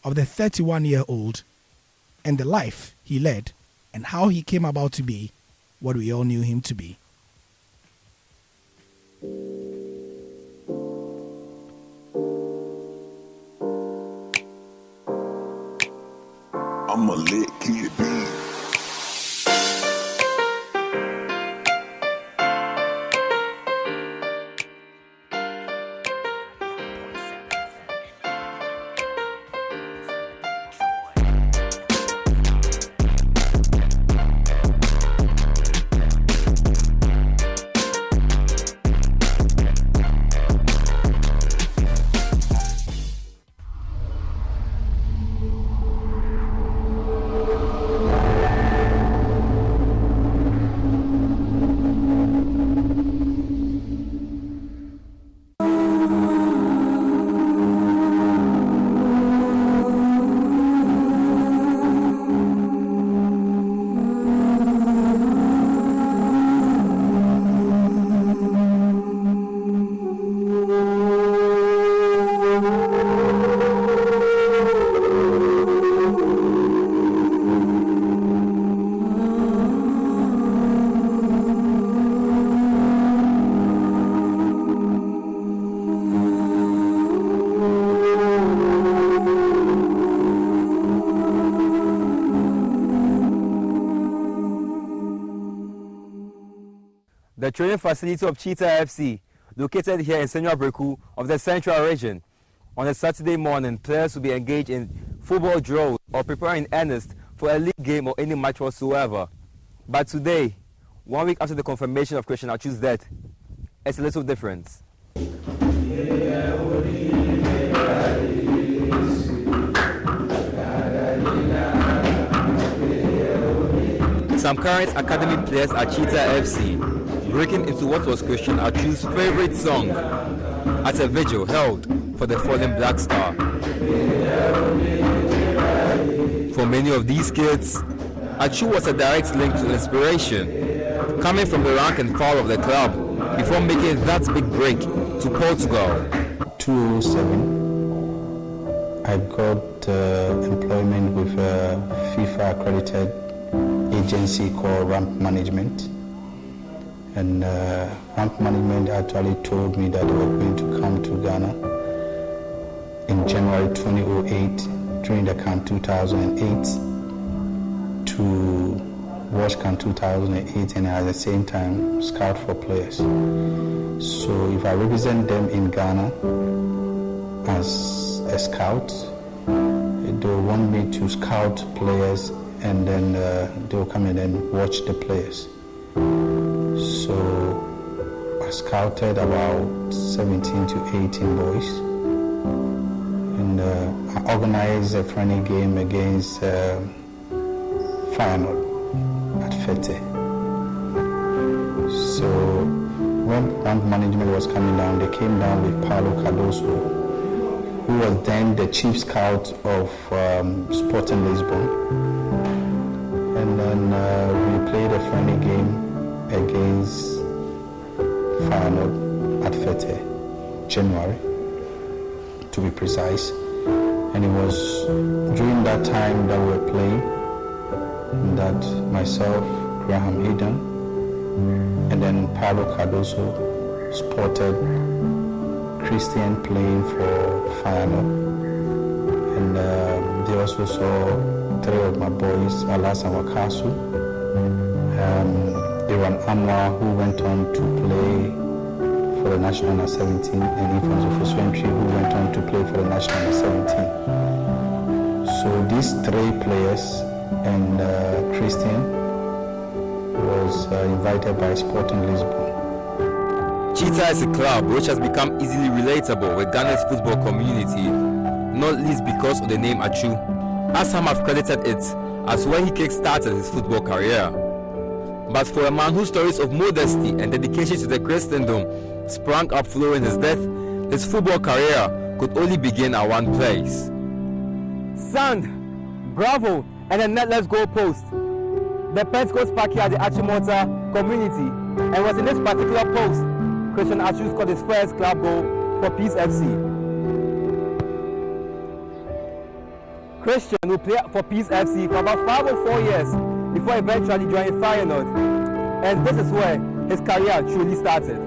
of the 31-year-old and the life he led and how he came about to be what we all knew him to be. I'm a lit kid, B. The training facility of Cheetah FC, located here in Senua Breku of the Central Region. On a Saturday morning, players will be engaged in football drills or preparing in earnest for a league game or any match whatsoever. But today, 1 week after the confirmation of Christian Achu's death, it's a little different. Some current academy players at Cheetah FC breaking into what was Christian Achu's favorite song at a vigil held for the fallen Black Star. For many of these kids, Achu was a direct link to inspiration, coming from the rank and file of the club before making that big break to Portugal. 2007, I got employment with a FIFA accredited agency called Ramp Management. And Ramp Management actually told me that they were going to come to Ghana in January 2008 during the CAN 2008 to watch CAN 2008 and at the same time scout for players. So if I represent them in Ghana as a scout, they want me to scout players and then they'll come in and watch the players. So I scouted about 17 to 18 boys, and I organized a friendly game against Feyenoord at Fete. So when Ramp Management was coming down, they came down with Paulo Cardoso, who was then the chief scout of Sporting Lisbon. And then we played a friendly game against Feyenoord at Fete, January, to be precise. And it was during that time that we were playing that myself, Graham Eden, and then Paulo Cardoso spotted Christian playing for Feyenoord. And they also saw 3 of my boys, Alassane Wakasu, Iran Anwar, who went on to play for the National Under 17, and Ifanzo Foswentry, who went on to play for the National Under 17. So these 3 players and Christian was invited by Sporting Lisbon. Cheetah is a club which has become easily relatable with Ghana's football community, not least because of the name Achu, as some have credited it as where he kick-started his football career. But for a man whose stories of modesty and dedication to the Christendom sprang up following his death, his football career could only begin at one place. Sand, gravel, and a netless goal post. The Pentecost Park here at the Achimota community, and was in this particular post Christian Achu scored his first club goal for Peace FC. Christian, who played for Peace FC for about 5 or 4 years before eventually joining Feyenoord. And this is where his career truly started.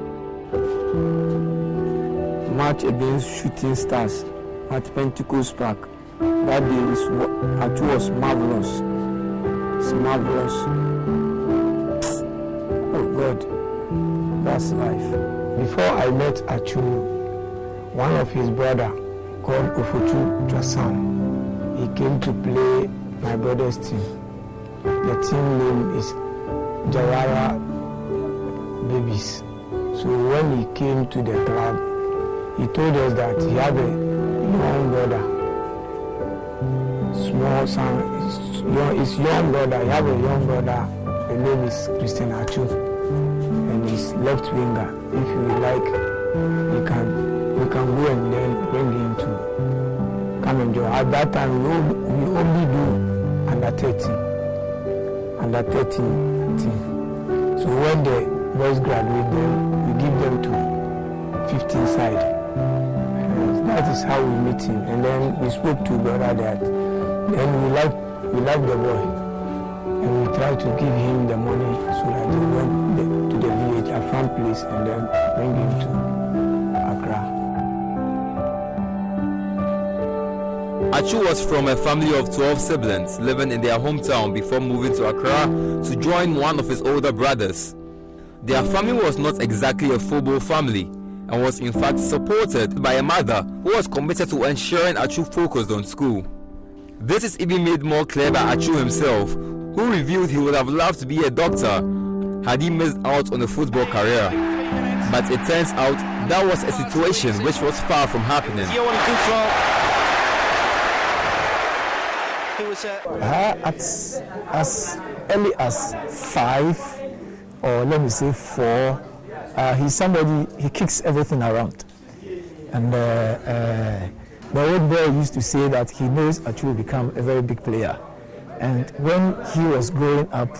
Match against Shooting Stars at Pentecost Park. That day was marvelous. It's marvelous. Oh God, that's life. Before I met Achu, one of his brother called Ofuchu Trasan, he came to play my brother's team. The team name is Jawara Babies. So when he came to the club, he told us that he had a young brother, small son, his young brother, he have a young brother, the name is Christian Achu, and he's left winger. If you would like, we can go and then bring him to come and join. At that time, we only do under 13 team. So when the boys graduate, then we give them to 15 side. That is how we meet him. And then we spoke to brother that then we like the boy, and we try to give him the money so that he went to the village, a farm place, and then bring him to Accra. Achu was from a family of 12 siblings living in their hometown before moving to Accra to join one of his older brothers. Their family was not exactly a football family and was in fact supported by a mother who was committed to ensuring Achu focused on school. This is even made more clear by Achu himself, who revealed he would have loved to be a doctor had he missed out on a football career. But it turns out that was a situation which was far from happening. As early as 5, or let me say 4, he's somebody, he kicks everything around. And the old boy used to say that he knows Achu will become a very big player. And when he was growing up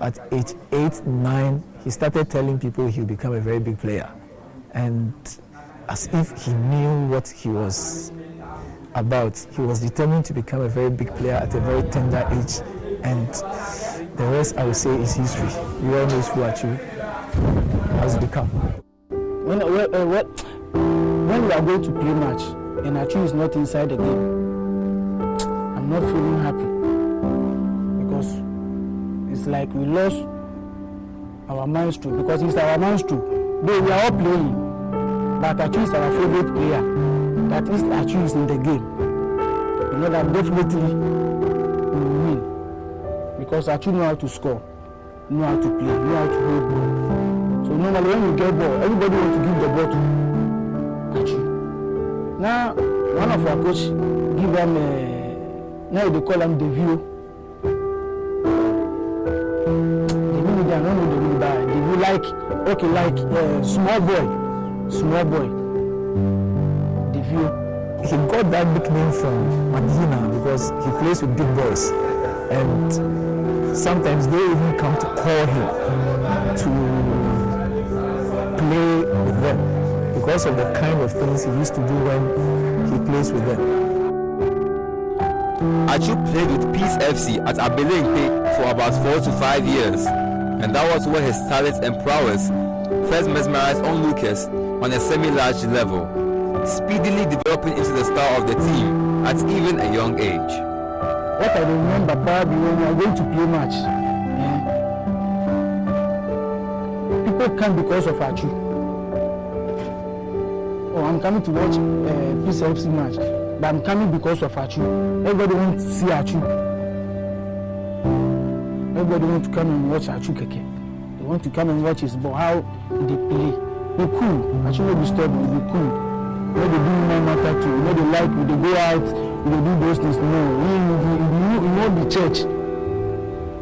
at age 8, 9, he started telling people he'll become a very big player. And as if he knew what he was about, he was determined to become a very big player at a very tender age. And the rest, I would say, is history. We all know who Achu has become. When we are going to play match and Achu is not inside the game, I'm not feeling happy, because it's like we lost our maestro, because he's our maestro. Though we are all playing, but Achu is our favorite player. That is, Achu is in the game. You know that definitely we will win, because Achu know how to score, know how to play, know how to hold ball. So normally when you get ball, everybody wants to give the ball to Achu. Now, one of our coach give them now they call him Devio. I don't know the meaning by Devio, like small boy. Devio. He got that nickname from Medina because he plays with big boys, and sometimes they even come to call him to play with them because of the kind of things he used to do when he plays with them. Achu played with Peace FC at Abelempe for about 4 to 5 years, and that was where his talents and prowess first mesmerized onlookers on a semi-large level, speedily developing into the star of the team at even a young age. What I remember probably when we are going to play match, people come because of Achu. Oh, I'm coming to watch Peace FC match, but I'm coming because of Achu. Everybody wants to see Achu. Everybody wants to come and watch Achu Keke. They want to come and watch his ball, how they play. They're cool. Achu will be stubborn, they're cool. When they do my matter too, when they like, when they go out, when they do those things, no. You know the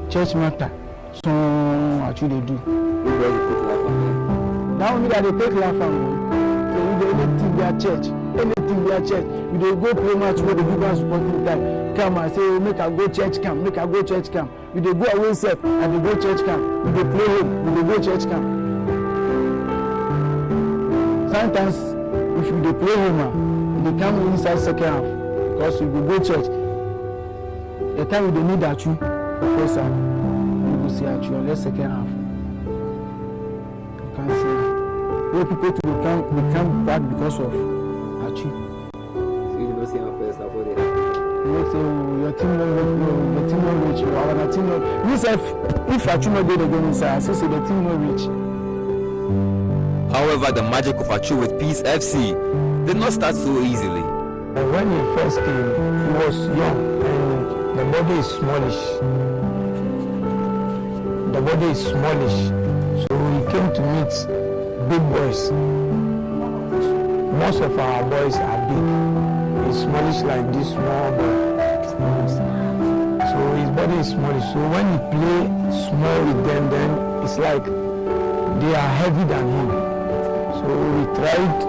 church matter. So Achu they do. Now only that they take laugh from them. So anything their church. We they go play match where they give us supporting time. Come and say, make a go church camp. We they go away safe and they go church camp. We they play home, we they go church camp. Sometimes if we they play home, they come inside second half because we go church. the time we need Achu for first half, we will see Achu unless second half. You can't see. We people to become back because of Achu. So you don't see our first half for the You say your team not reach. Our team not. You say if Achu not did again, I say the team not reach. However, the magic of Achu with Peace FC did not start so easily. When he first came, he was young and the body is smallish. The body is smallish. So he came to meet big boys. Most of our boys are big. He's smallish like this small boy. So his body is smallish. So when he play small with them, then it's like they are heavy than him. So we tried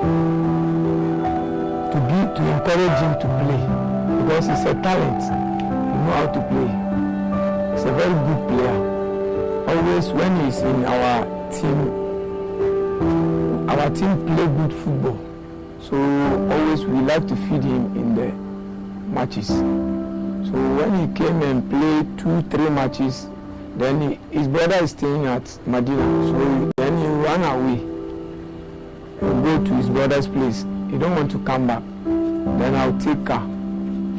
to encourage him to play because he's a talent. He knows how to play. He's a very good player. Always when he's in our team play good football. So always we like to feed him in the matches. So when he came and played 2-3 matches, then his brother is staying at Medina. So then he ran away and go to his brother's place. He don't want to come back. Then I'll take car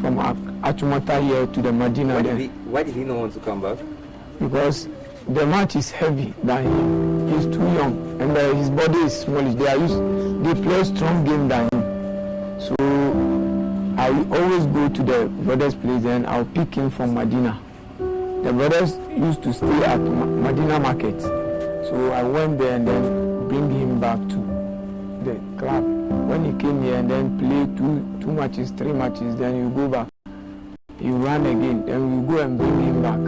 from Achumota here to the Medina. Why did he not want to come back? Because the match is heavy than him. He's too young and his body is smallish. They play strong game than him. So I will always go to the brother's place and I'll pick him from Medina. The brothers used to stay at Medina Market. So I went there and then bring him back to the club. When he came here and then play two matches, 3 matches, then you go back. You run again, then we go and bring him back.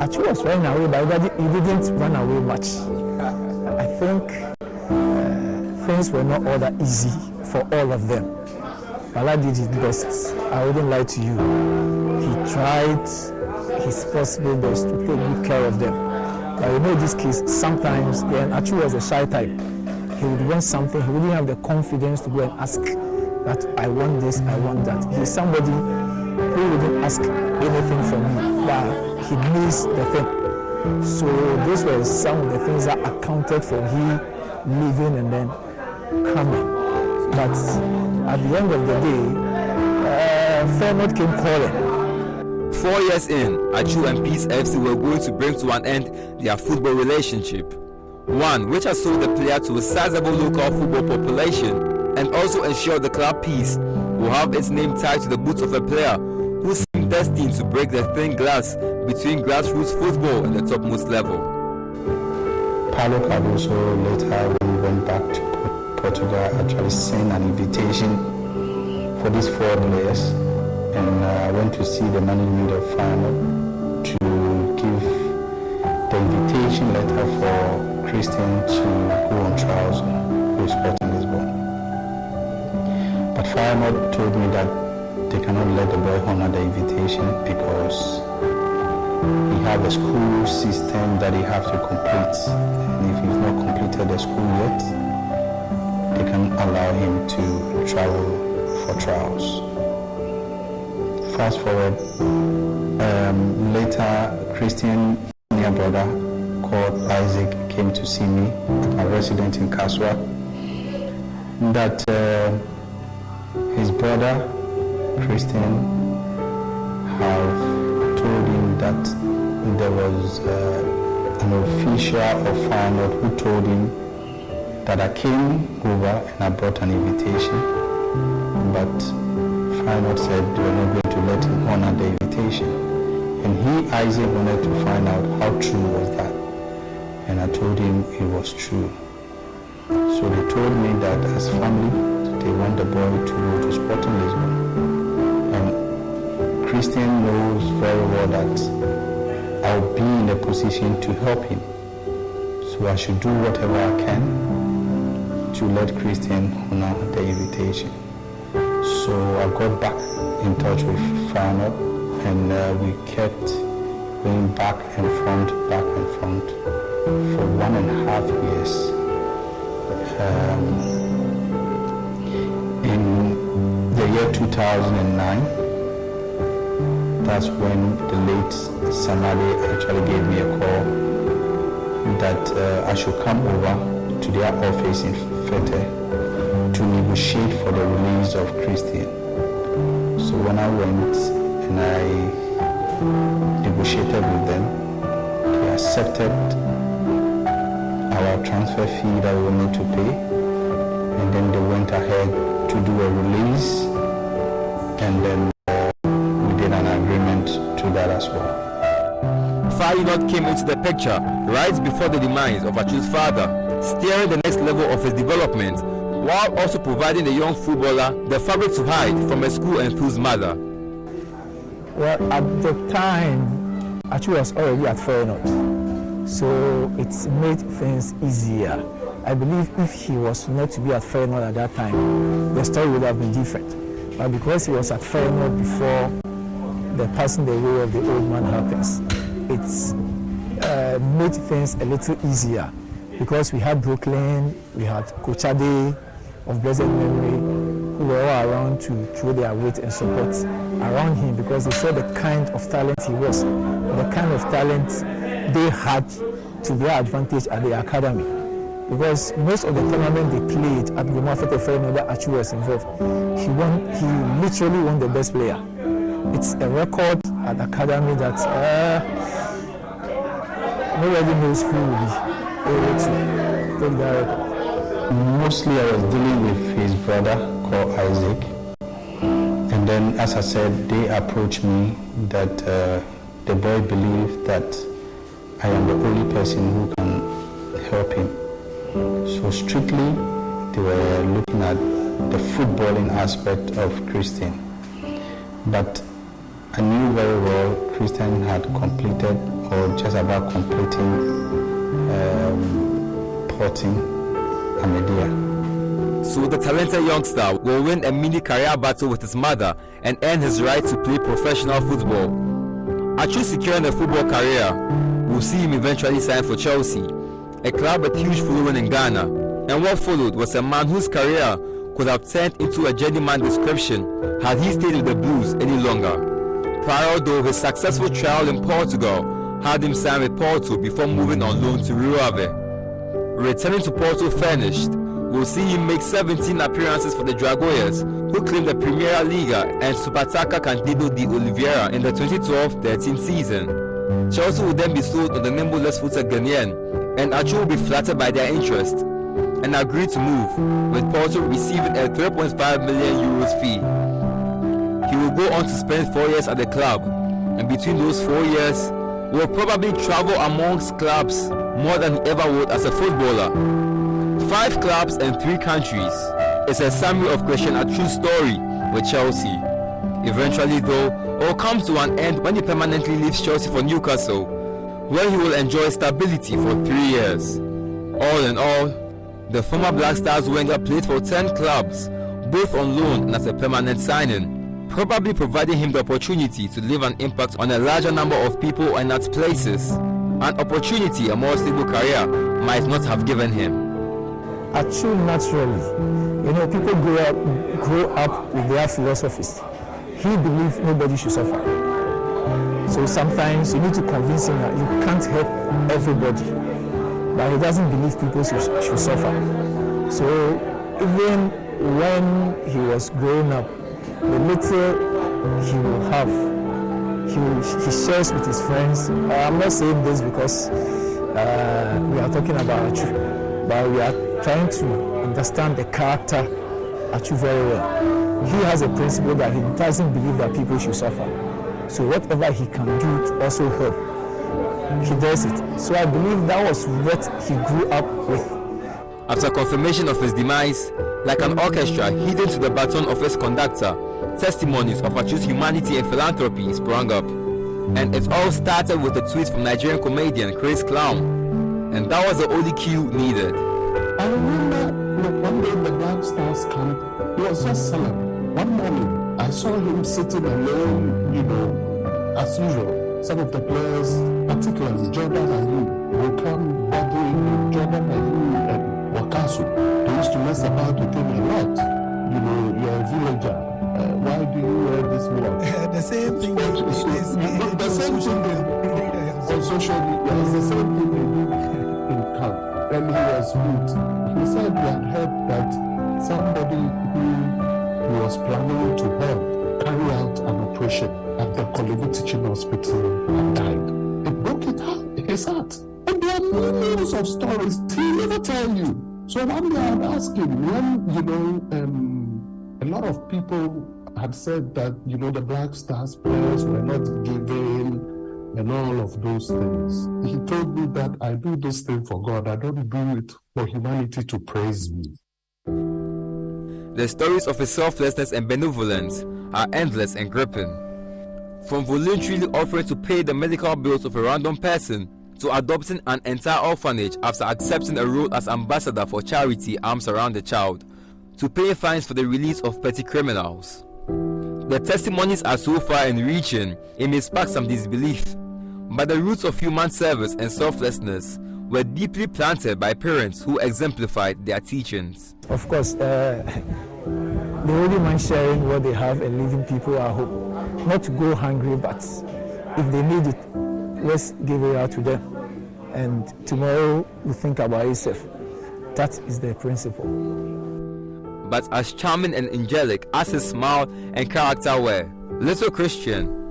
Achu was running away, but he didn't run away much. I think things were not all that easy for all of them. Bala did his best. I wouldn't lie to you. He tried his possible best to take good care of them. But you know, in this case, sometimes then Achu was a shy type. He would want something, he wouldn't have the confidence to go and ask that I want this, I want that. He's somebody who wouldn't ask anything from me, but he needs the thing. So these were some of the things that accounted for him leaving and then coming. But at the end of the day, Fairmont came calling. 4 years in, Achu and Peace FC were going to bring to an end their football relationship. One which has sold the player to a sizable local football population and also ensured the club Peace will have its name tied to the boots of a player who seemed destined to break the thin glass between grassroots football and the topmost level. Paulo Cardoso later, when he went back to Portugal, actually sent an invitation for these 4 players, and I went to see the management of Feyenoord to give the invitation letter for Christian to go on trials with Sporting Lisbon. But Feyenoord told me that they cannot let the boy honor the invitation because he have a school system that he have to complete, and if he's not completed the school yet, they can allow him to travel for trials. Fast forward, later Christian senior brother called Isaac came to see me, a resident in Kaswa, that his brother Christian have told him that there was an official of Feyenoord who told him that I came over and I brought an invitation, but Feyenoord said they were not going to let him honor the invitation. And he, Isaac, wanted to find out how true was that. And I told him it was true. So they told me that as family, they want the boy to go to Sporting Lisbon. And Christian knows very well that I'll be in a position to help him. So I should do whatever I can to let Christian honor the invitation. So I got back in touch with Feyenoord, and we kept going back and front for 1.5 years. In the year 2009, that's when the late Samade actually gave me a call that I should come over to their office in Fete to negotiate for the release of Christian. So when I went and I negotiated with them, they accepted our transfer fee that we need to pay, and then they went ahead to do a release, and then we did an agreement to that as well. Fayinot came into the picture right before the demise of Achu's father, steering the next level of his development, while also providing the young footballer the fabric to hide from a school-enthused mother. Well, at the time, Achu was already at Feyenoord, so it made things easier. I believe if he was not to be at Feyenoord at that time, the story would have been different. But because he was at Feyenoord before the passing away of the old man happens, it made things a little easier, because we had Brooklyn, we had Kochade of blessed memory, who were all around to throw their weight and support around him, because they saw the kind of talent he was, the kind of talent they had to their advantage at the academy. Because most of the tournament they played at Goma Fete Feyenoord that Achu was involved, he literally won the best player. It's a record at the academy that nobody knows who will be able to take that record. Mostly I was dealing with his brother called Isaac, and then, as I said, they approached me that the boy believed that I am the only person who can help him. So strictly they were looking at the footballing aspect of Christian, but I knew very well Christian had completed or just about completing porting Ahmediyya. So the talented youngster will win a mini career battle with his mother and earn his right to play professional football. Achu securing a football career will see him eventually sign for Chelsea, a club with huge following in Ghana, and what followed was a man whose career could have turned into a journeyman description had he stayed with the Blues any longer. Prior though, his successful trial in Portugal had him sign with Porto before moving on loan to Rio Ave. Returning to Porto furnished, we'll see him make 17 appearances for the Dragões, who claimed the Primeira Liga and Supertaça Cândido de Oliveira in the 2012-13 season. Chelsea will then be sold on the nimble left-footed Ghanaian, and Achu will be flattered by their interest and agreed to move, with Porto receiving a 3.5 million euros fee. He will go on to spend 4 years at the club, and between those 4 years, will probably travel amongst clubs more than he ever would as a footballer. 5 clubs and 3 countries is a summary of Christian Achu's story with Chelsea. Eventually though, it will come to an end when he permanently leaves Chelsea for Newcastle, where he will enjoy stability for 3 years. All in all, the former Black Stars winger played for 10 clubs, both on loan and as a permanent signing, probably providing him the opportunity to leave an impact on a larger number of people and at places, an opportunity a more stable career might not have given him. Achu naturally, people grow up with their philosophies. He believed nobody should suffer. So sometimes you need to convince him that you can't help everybody, but he doesn't believe people should suffer. So even when he was growing up, the little he will have, he shares with his friends. I'm not saying this because we are talking about Achu, but we are trying to understand the character Achu very well. He has a principle that he doesn't believe that people should suffer. So whatever he can do to also help, he does it. So I believe that was what he grew up with. After confirmation of his demise, like an orchestra hidden to the baton of its conductor, testimonies of Achu's humanity and philanthropy sprung up. And it all started with a tweet from Nigerian comedian Chris Clown. And that was the only cue needed. I remember one day in the Black Stars camp, he was just selling. One morning, I saw him sitting alone, as usual. Some of the players, particularly Jordan Ayew, will come bothering Jordan Ayew and Wakasu. They used to mess about with him a lot. You're a villager. Why do you wear this watch? The same thing they say same thing on social media. It's the same thing they do in camp. And he was good. He said he had heard that somebody who he was planning to help carry out an operation at the Kolego Teaching Hospital and died. It broke his heart. And there are millions of stories he never tell you. So one day I'd ask him, when, a lot of people had said that, the Black Stars players were not giving and all of those things. He told me that I do this thing for God. I don't do it for humanity to praise me. The stories of his selflessness and benevolence are endless and gripping. From voluntarily offering to pay the medical bills of a random person to adopting an entire orphanage after accepting a role as ambassador for charity Arms Around the Child, to paying fines for the release of petty criminals. The testimonies are so far enriching, it may spark some disbelief, but the roots of human service and selflessness were deeply planted by parents who exemplified their teachings. Of course, the only man sharing what they have and leaving people at home. Not to go hungry, but if they need it, let's give it out to them. And tomorrow we think about itself. That is the principle. But as charming and angelic as his smile and character were, little Christian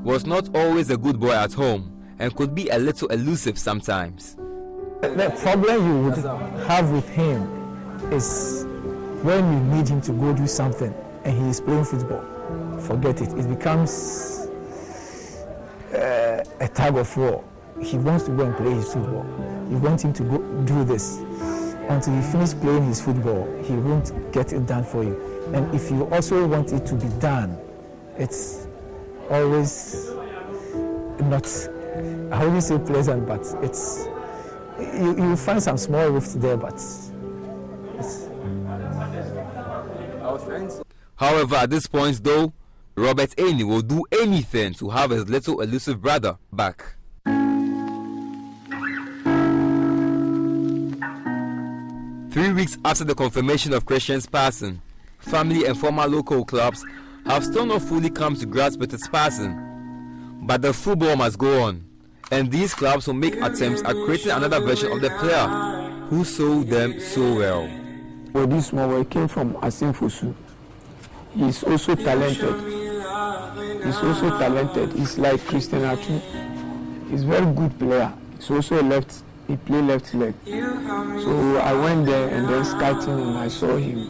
was not always a good boy at home and could be a little elusive sometimes. The problem you would have with him is when you need him to go do something and he is playing football. Forget it. It becomes a tug of war. He wants to go and play his football. You want him to go do this. Until he finishes playing his football, he won't get it done for you. And if you also want it to be done, it's always not, I wouldn't say pleasant, but it's, you find some small rifts there, but it's. However, at this point though, Robert Aney will do anything to have his little elusive brother back. Three weeks after the confirmation of Christian's passing, family and former local clubs have still not fully come to grasp with his passing. But the football must go on, and these clubs will make attempts at creating another version of the player who sold them so well. Well, this small boy came from Asim Fosu. He's also talented. He's like Christian Achu. He's a very good player. He's also he played left leg. So I went there and then scouting him. I saw him.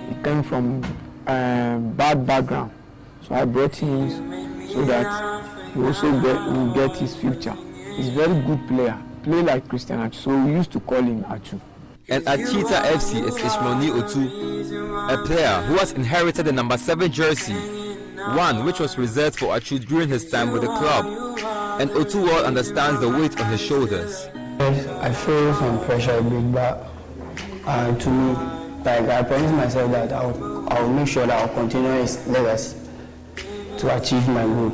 He came from bad background. So I brought him so that he also will get his future. He's a very good player. Play like Christian Achu. So we used to call him Achu. And at Cheetah FC is Ishmael Otu, a player who has inherited the number 7 jersey, one which was reserved for Achu during his time with the club. And Otu well understands the weight on his shoulders. I feel some pressure a bit, but to me, like I promise myself that I'll make sure that I'll continue his legacy to achieve my goal.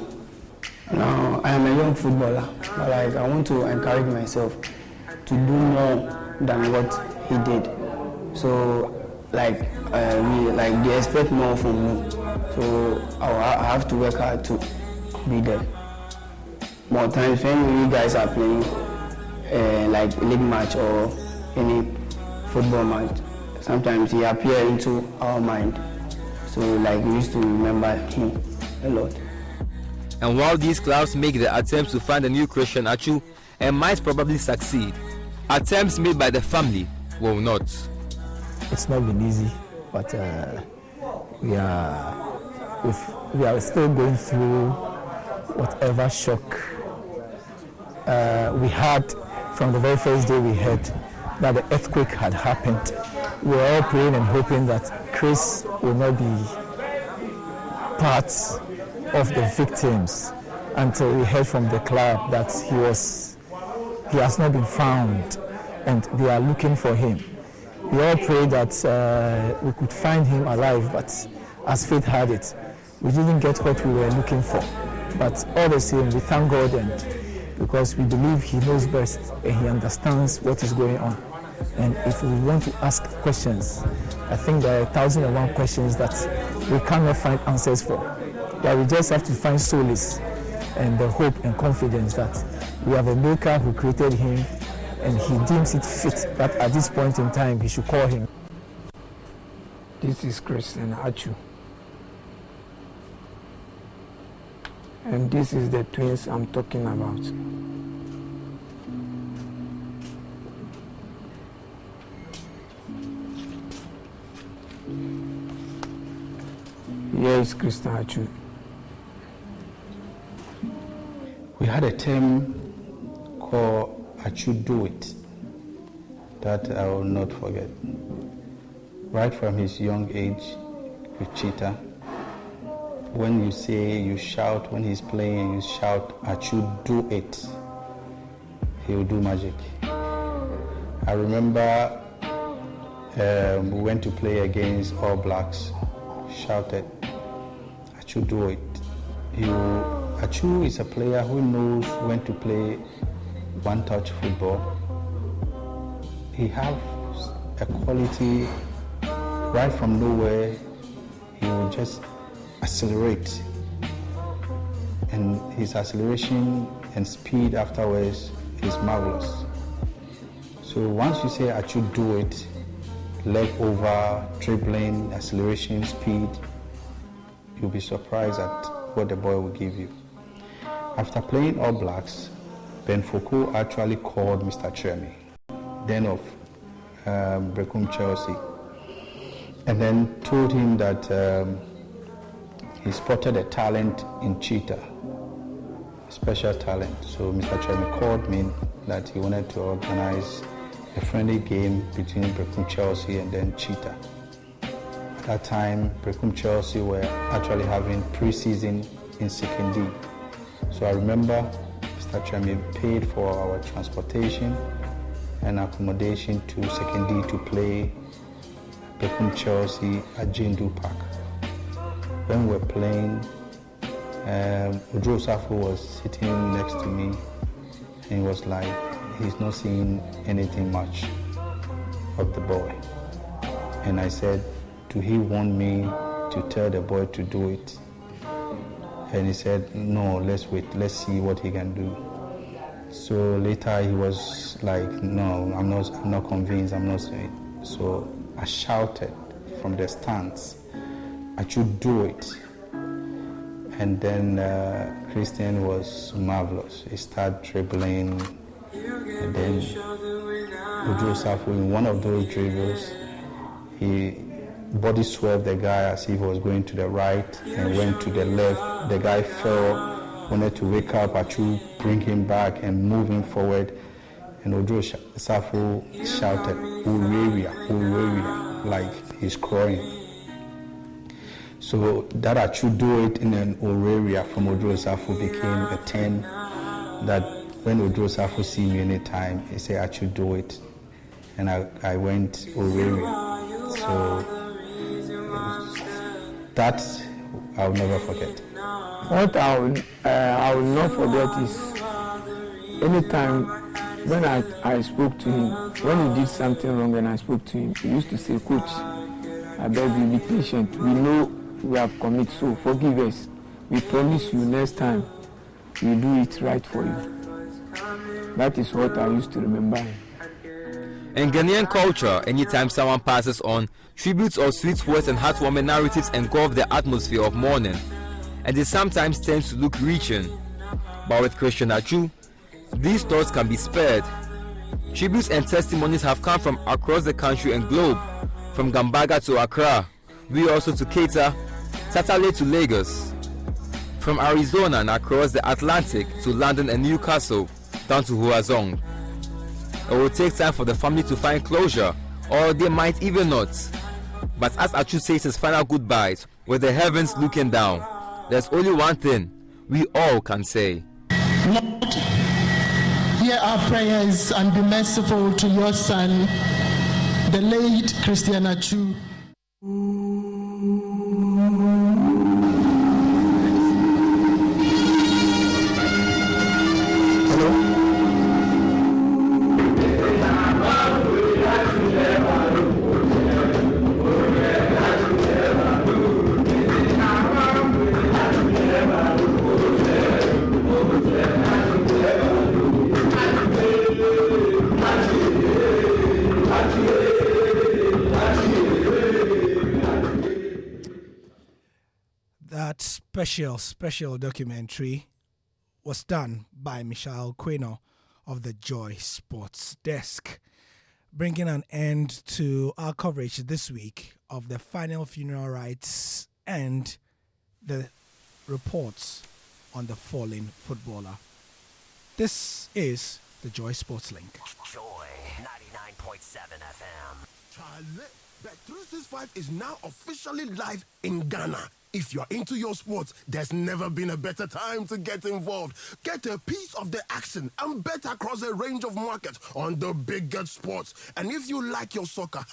Now I am a young footballer, but like I want to encourage myself to do more than what he did. So like they expect more from me. So I have to work hard to be there. More times when you guys are playing like league match or any football match, sometimes he appears into our mind. So like we used to remember him a lot. And while these clubs make the attempts to find a new Christian Achu and might probably succeed, attempts made by the family will not. It's not been easy, but we are still going through whatever shock we had from the very first day we heard that the earthquake had happened. We were all praying and hoping that Chris will not be part of the victims until we heard from the club that he has not been found and they are looking for him. We all prayed that we could find him alive, but as fate had it, we didn't get what we were looking for. But all the same, we thank God, and because we believe he knows best and he understands what is going on. And if we want to ask questions, I think there are 1,001 questions that we cannot find answers for. That we just have to find solace and the hope and confidence that we have a maker who created him, and he deems it fit that at this point in time he should call him. This is Christian Achu. And this is the twins I'm talking about. Here is Christian Achu. We had a term called Achu Do It that I will not forget. Right from his young age with Cheetah, when you say, you shout, when he's playing, you shout, Achu Do It, he will do magic. I remember we went to play against All Blacks, shouted, Achu Do It. Achu is a player who knows when to play one-touch football. He has a quality right from nowhere. He will just accelerate, and his acceleration and speed afterwards is marvelous. So once you say Achu Do It, leg over, dribbling, acceleration, speed, you'll be surprised at what the boy will give you. After playing All Blacks, Ben Foucault actually called Mr. Chermy, then of Brecum Chelsea, and then told him that he spotted a talent in Cheetah, special talent. So Mr. Chermy called me that he wanted to organize a friendly game between Brecum Chelsea and then Cheetah. At that time, Brecum Chelsea were actually having pre-season in Second D. So I remember Mr. Chermy paid for our transportation and accommodation to Second D to play Brecum Chelsea at Jindu Park. When we were playing, Odro Osafo was sitting next to me, and he was like, he's not seeing anything much of the boy. And I said, do he want me to tell the boy to do it? And he said, no, let's wait, let's see what he can do. So later he was like, no, I'm not convinced, I'm not saying. So I shouted from the stands, Achu Do It. And then Christian was marvelous. He started dribbling, and then Odro Osafo, in one of those dribbles, he body swerved the guy as if he was going to the right and went to the left. The guy fell, wanted to wake up, Achu bring him back and move him forward. And Odro Osafo shouted, Ureria, Ureria, like he's crying. So that Achu Do It in an Ureria from Odro Osafo became a 10 that when Odro Osafo see me anytime, he say Achu Do It. And I went Ureria. So that I'll never forget. What I will not forget is anytime when I spoke to him, when he did something wrong and I spoke to him, he used to say, Coach, I beg you, be patient. We know we have committed, so forgive us. We promise you next time we'll do it right for you. That is what I used to remember him. In Ghanaian culture, anytime someone passes on, tributes or sweet words and heartwarming narratives engulf the atmosphere of mourning, and it sometimes tends to look reaching. But with Christian Achu, these thoughts can be spared. Tributes and testimonies have come from across the country and globe, from Gambaga to Accra, we also to Keita, Tatale to Lagos, from Arizona and across the Atlantic to London and Newcastle, down to Huazong. It will take time for the family to find closure, or they might even not. But as Achu says his final goodbyes, with the heavens looking down, there's only one thing we all can say. Lord, hear our prayers and be merciful to your son, the late Christian Achu. special documentary was done by Michelle Quino of the Joy Sports Desk, bringing an end to our coverage this week of the final funeral rites and the reports on the fallen footballer. This is the Joy Sports Link. Joy 99.7 FM. Charlie, Bet365 is now officially live in Ghana. If you're into your sports, there's never been a better time to get involved. Get a piece of the action and bet across a range of markets on the biggest sports. And if you like your soccer,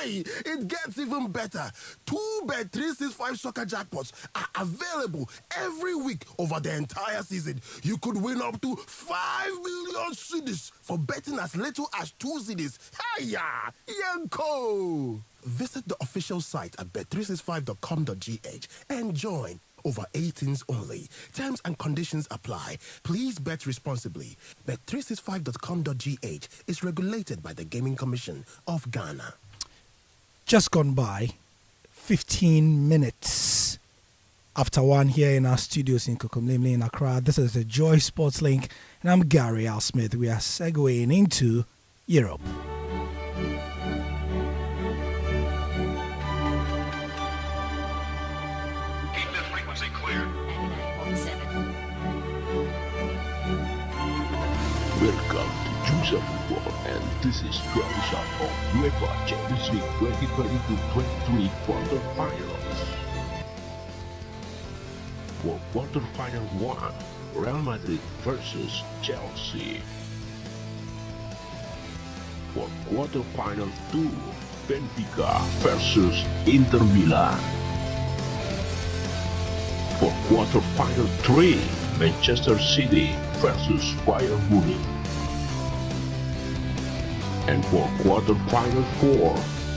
it gets even better. 2 Bet365 soccer jackpots are available every week over the entire season. You could win up to 5 million cedis for betting as little as 2 cedis. Hiya! Yanko! Visit the official site at bet365.com.gh and join. Over 18s only. Terms and conditions apply. Please bet responsibly. Bet365.com.gh is regulated by the Gaming Commission of Ghana. Just gone by 15 minutes after 1 here in our studios in Kokomlemle in Accra. This is the Joy Sports Link, and I'm Gary Al Smith. We are segueing into Europe. Welcome to Juice of Football, and this is Round Shot of UEFA Champions League 2022-23 quarterfinals. For quarterfinal 1, Real Madrid versus Chelsea. For quarterfinal 2, Benfica versus Inter Milan. For quarterfinal 3, Manchester City versus Bayern Munich. And for quarterfinal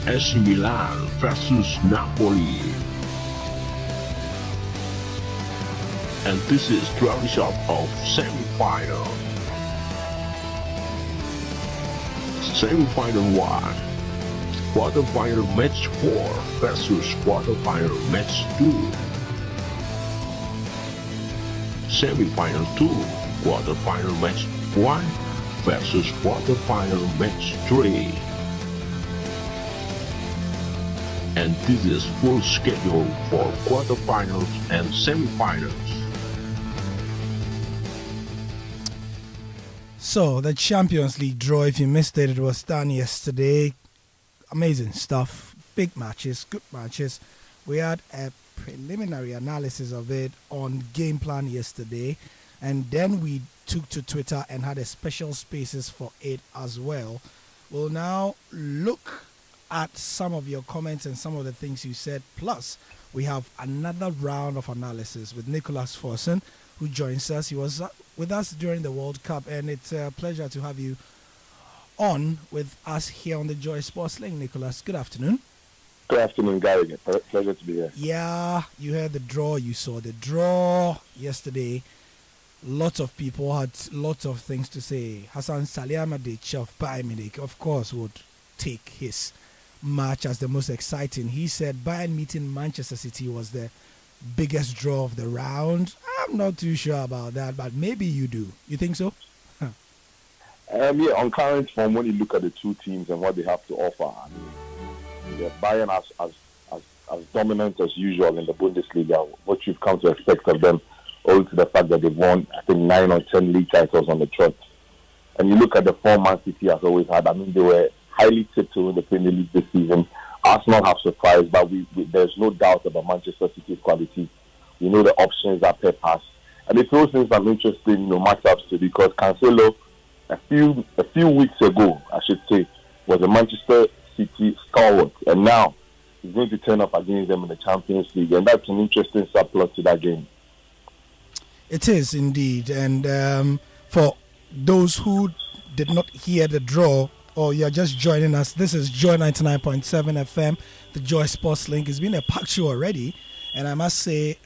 4, AC Milan versus Napoli. And this is the result of semi-final. Semi-final 1. Quarterfinal match 4 versus quarterfinal match 2. Semi-final 2, quarter-final match 1 versus quarter-final match 3. And this is full schedule for quarter-finals and semi-finals. So, the Champions League draw, if you missed it, it was done yesterday. Amazing stuff. Big matches, good matches. We had a preliminary analysis of it on Game Plan yesterday, and then we took to Twitter and had a special spaces for it as well. We'll now look at some of your comments and some of the things you said, plus we have another round of analysis with Nicholas Forson, who joins us. He was with us during the World Cup, and it's a pleasure to have you on with us here on the Joy Sports Link. Nicholas, good afternoon. Good afternoon, Gary. Pleasure to be here. Yeah, you heard the draw. You saw the draw yesterday. Lots of people had lots of things to say. Hassan Salihamidzic of Bayern Munich, of course, would take his match as the most exciting. He said Bayern meeting Manchester City was the biggest draw of the round. I'm not too sure about that, but maybe you do. You think so? Yeah, on current form, when you look at the two teams and what they have to offer, yeah, Bayern as dominant as usual in the Bundesliga, what you've come to expect of them, owing to the fact that they've won, I think, 9 or 10 league titles on the trot. And you look at the form Man City has always had. I mean, they were highly tipped to win the Premier League this season. Arsenal have surprised, but there's no doubt about Manchester City's quality. We know the options that Pep has. And it throws in some interesting matchups too, because Cancelo, a few weeks ago, I should say, was a Manchester City stalwart, and now he's going to turn up against them in the Champions League, and that's an interesting subplot to that game. It is indeed, and for those who did not hear the draw, or you're just joining us, this is Joy 99.7 FM, the Joy Sports Link. It's been a packed show already, and I must say,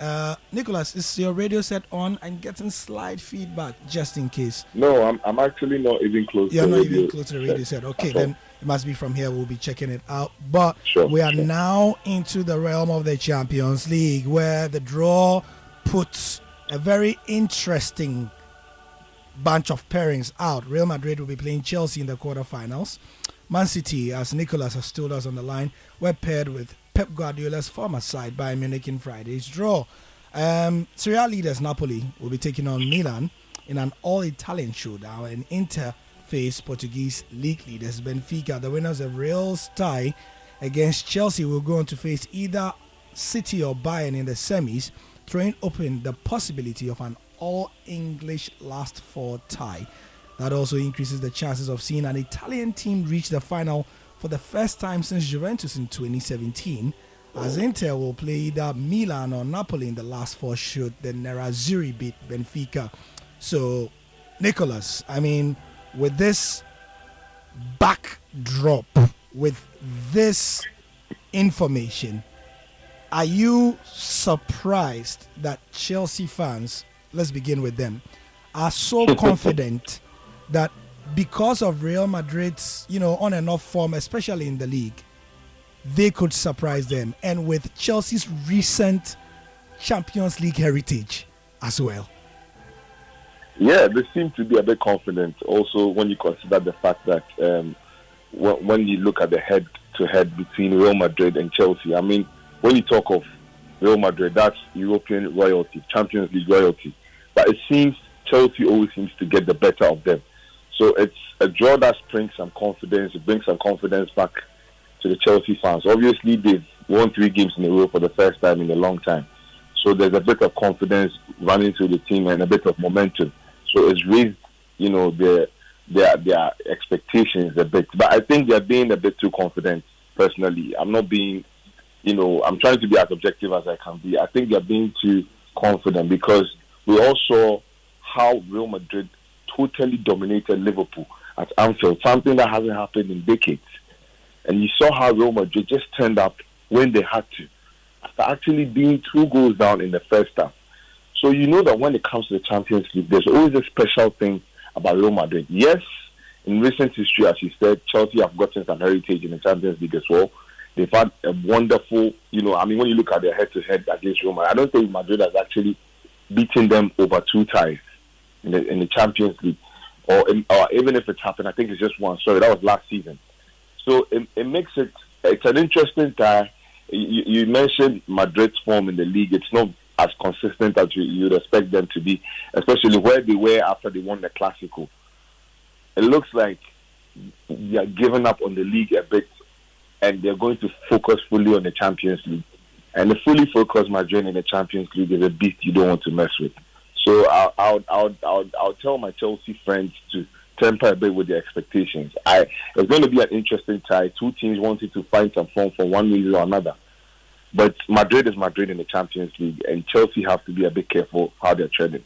Nicholas, is your radio set on? I'm getting slight feedback, just in case. No, I'm actually not even close. You're not even close to the radio set. Okay, then it must be from here. We'll be checking it out. But we are now into the realm of the Champions League, where the draw put a very interesting bunch of pairings out. Real Madrid will be playing Chelsea in the quarterfinals. Man City, as Nicholas has told us on the line, were paired with Pep Guardiola's former side, Bayern Munich, in Friday's draw. Serie A leaders Napoli will be taking on Milan in an all-Italian showdown, and Inter face Portuguese league leaders Benfica. The winners of Real's tie against Chelsea will go on to face either City or Bayern in the semis, throwing open the possibility of an all-English last four tie. That also increases the chances of seeing an Italian team reach the final for the first time since Juventus in 2017, as Inter will play either Milan or Napoli in the last four should the Nerazzurri beat Benfica. So, Nicholas, I mean, with this backdrop, with this information, are you surprised that Chelsea fans, let's begin with them, are so confident that because of Real Madrid's, on and off form, especially in the league, they could surprise them, and with Chelsea's recent Champions League heritage as well? Yeah, they seem to be a bit confident. Also, when you consider the fact that when you look at the head-to-head between Real Madrid and Chelsea, I mean, when you talk of Real Madrid, that's European royalty, Champions League royalty. But it seems Chelsea always seems to get the better of them. So it's a draw that brings some confidence. It brings some confidence back to the Chelsea fans. Obviously, they've won 3 games in a row for the first time in a long time. So there's a bit of confidence running through the team and a bit of momentum. So it's raised, their expectations a bit. But I think they're being a bit too confident, personally. I'm not being, I'm trying to be as objective as I can be. I think they're being too confident because we all saw how Real Madrid totally dominated Liverpool at Anfield, something that hasn't happened in decades. And you saw how Real Madrid just turned up when they had to, after actually being 2 goals down in the first half. So you know that when it comes to the Champions League, there's always a special thing about Real Madrid. Yes, in recent history, as you said, Chelsea have gotten some heritage in the Champions League as well. They've had a wonderful, when you look at their head-to-head against Real Madrid, I don't think Madrid has actually beaten them over 2 ties in the Champions League. Or even if it's happened, I think it's just one. Sorry, that was last season. So it makes it's an interesting tie. You mentioned Madrid's form in the league. It's not as consistent as you'd expect them to be, especially where they were after they won the Clásico. It looks like they are giving up on the league a bit, and they're going to focus fully on the Champions League. And the fully focused Madrid in the Champions League is a beast you don't want to mess with. So I'll tell my Chelsea friends to temper a bit with their expectations. It's going to be an interesting tie. 2 teams wanting to find some form for one reason or another. But Madrid is Madrid in the Champions League, and Chelsea have to be a bit careful how they're treading.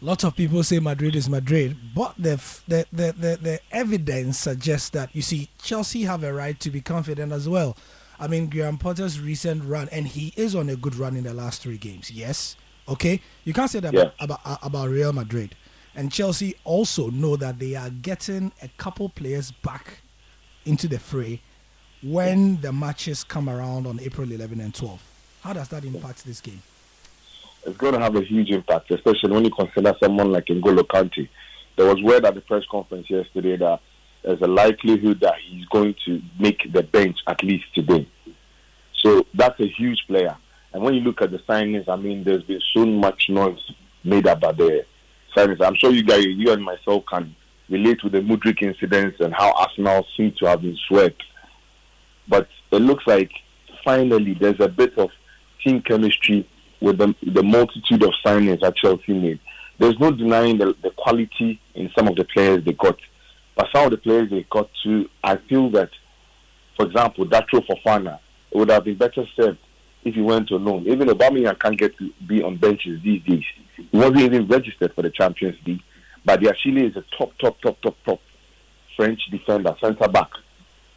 Lots of people say Madrid is Madrid, but the evidence suggests that, you see, Chelsea have a right to be confident as well. I mean, Graham Potter's recent run, and he is on a good run in the last 3 games, yes? Okay? You can't say that about Real Madrid. And Chelsea also know that they are getting a couple players back into the fray when the matches come around on April 11 and 12. How does that impact this game? It's going to have a huge impact, especially when you consider someone like N'Golo Kante. There was word at the press conference yesterday that there's a likelihood that he's going to make the bench at least today. So that's a huge player. And when you look at the signings, I mean, there's been so much noise made about the signings. I'm sure you and myself can relate to the Mudryk incidents and how Arsenal seem to have been swept. But it looks like finally there's a bit of team chemistry with the multitude of signings that Chelsea made. There's no denying the quality in some of the players they got. But some of the players they got too, I feel that, for example, Datro Fofana, it would have been better served if he went to loan. Even Aubameyang can't get to be on benches these days. He wasn't even registered for the Champions League. But Diachile is a top French defender, centre-back.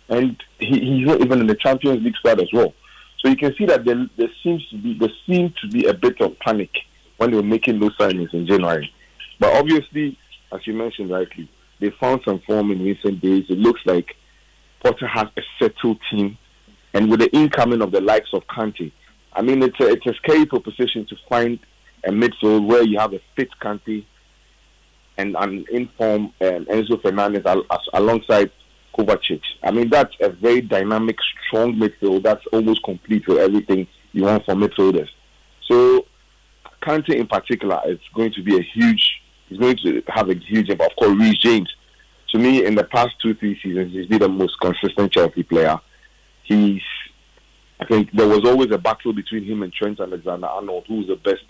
And he's not even in the Champions League squad as well. So you can see that there seemed to be a bit of panic when they were making those signings in January. But obviously, as you mentioned rightly, they found some form in recent days. It looks like Potter has a settled team. And with the incoming of the likes of Kante, I mean, it's a scary proposition to find a midfield where you have a fit Kante and an in-form Enzo Fernandez alongside Kovacic. I mean, that's a very dynamic, strong midfield that's almost complete with everything you want from midfielders. So, Kante in particular is going to be he's going to have a huge impact. Of course, Reece James, to me, in the past 2-3 seasons, he's been the most consistent Chelsea player. I think there was always a battle between him and Trent Alexander-Arnold, who was the best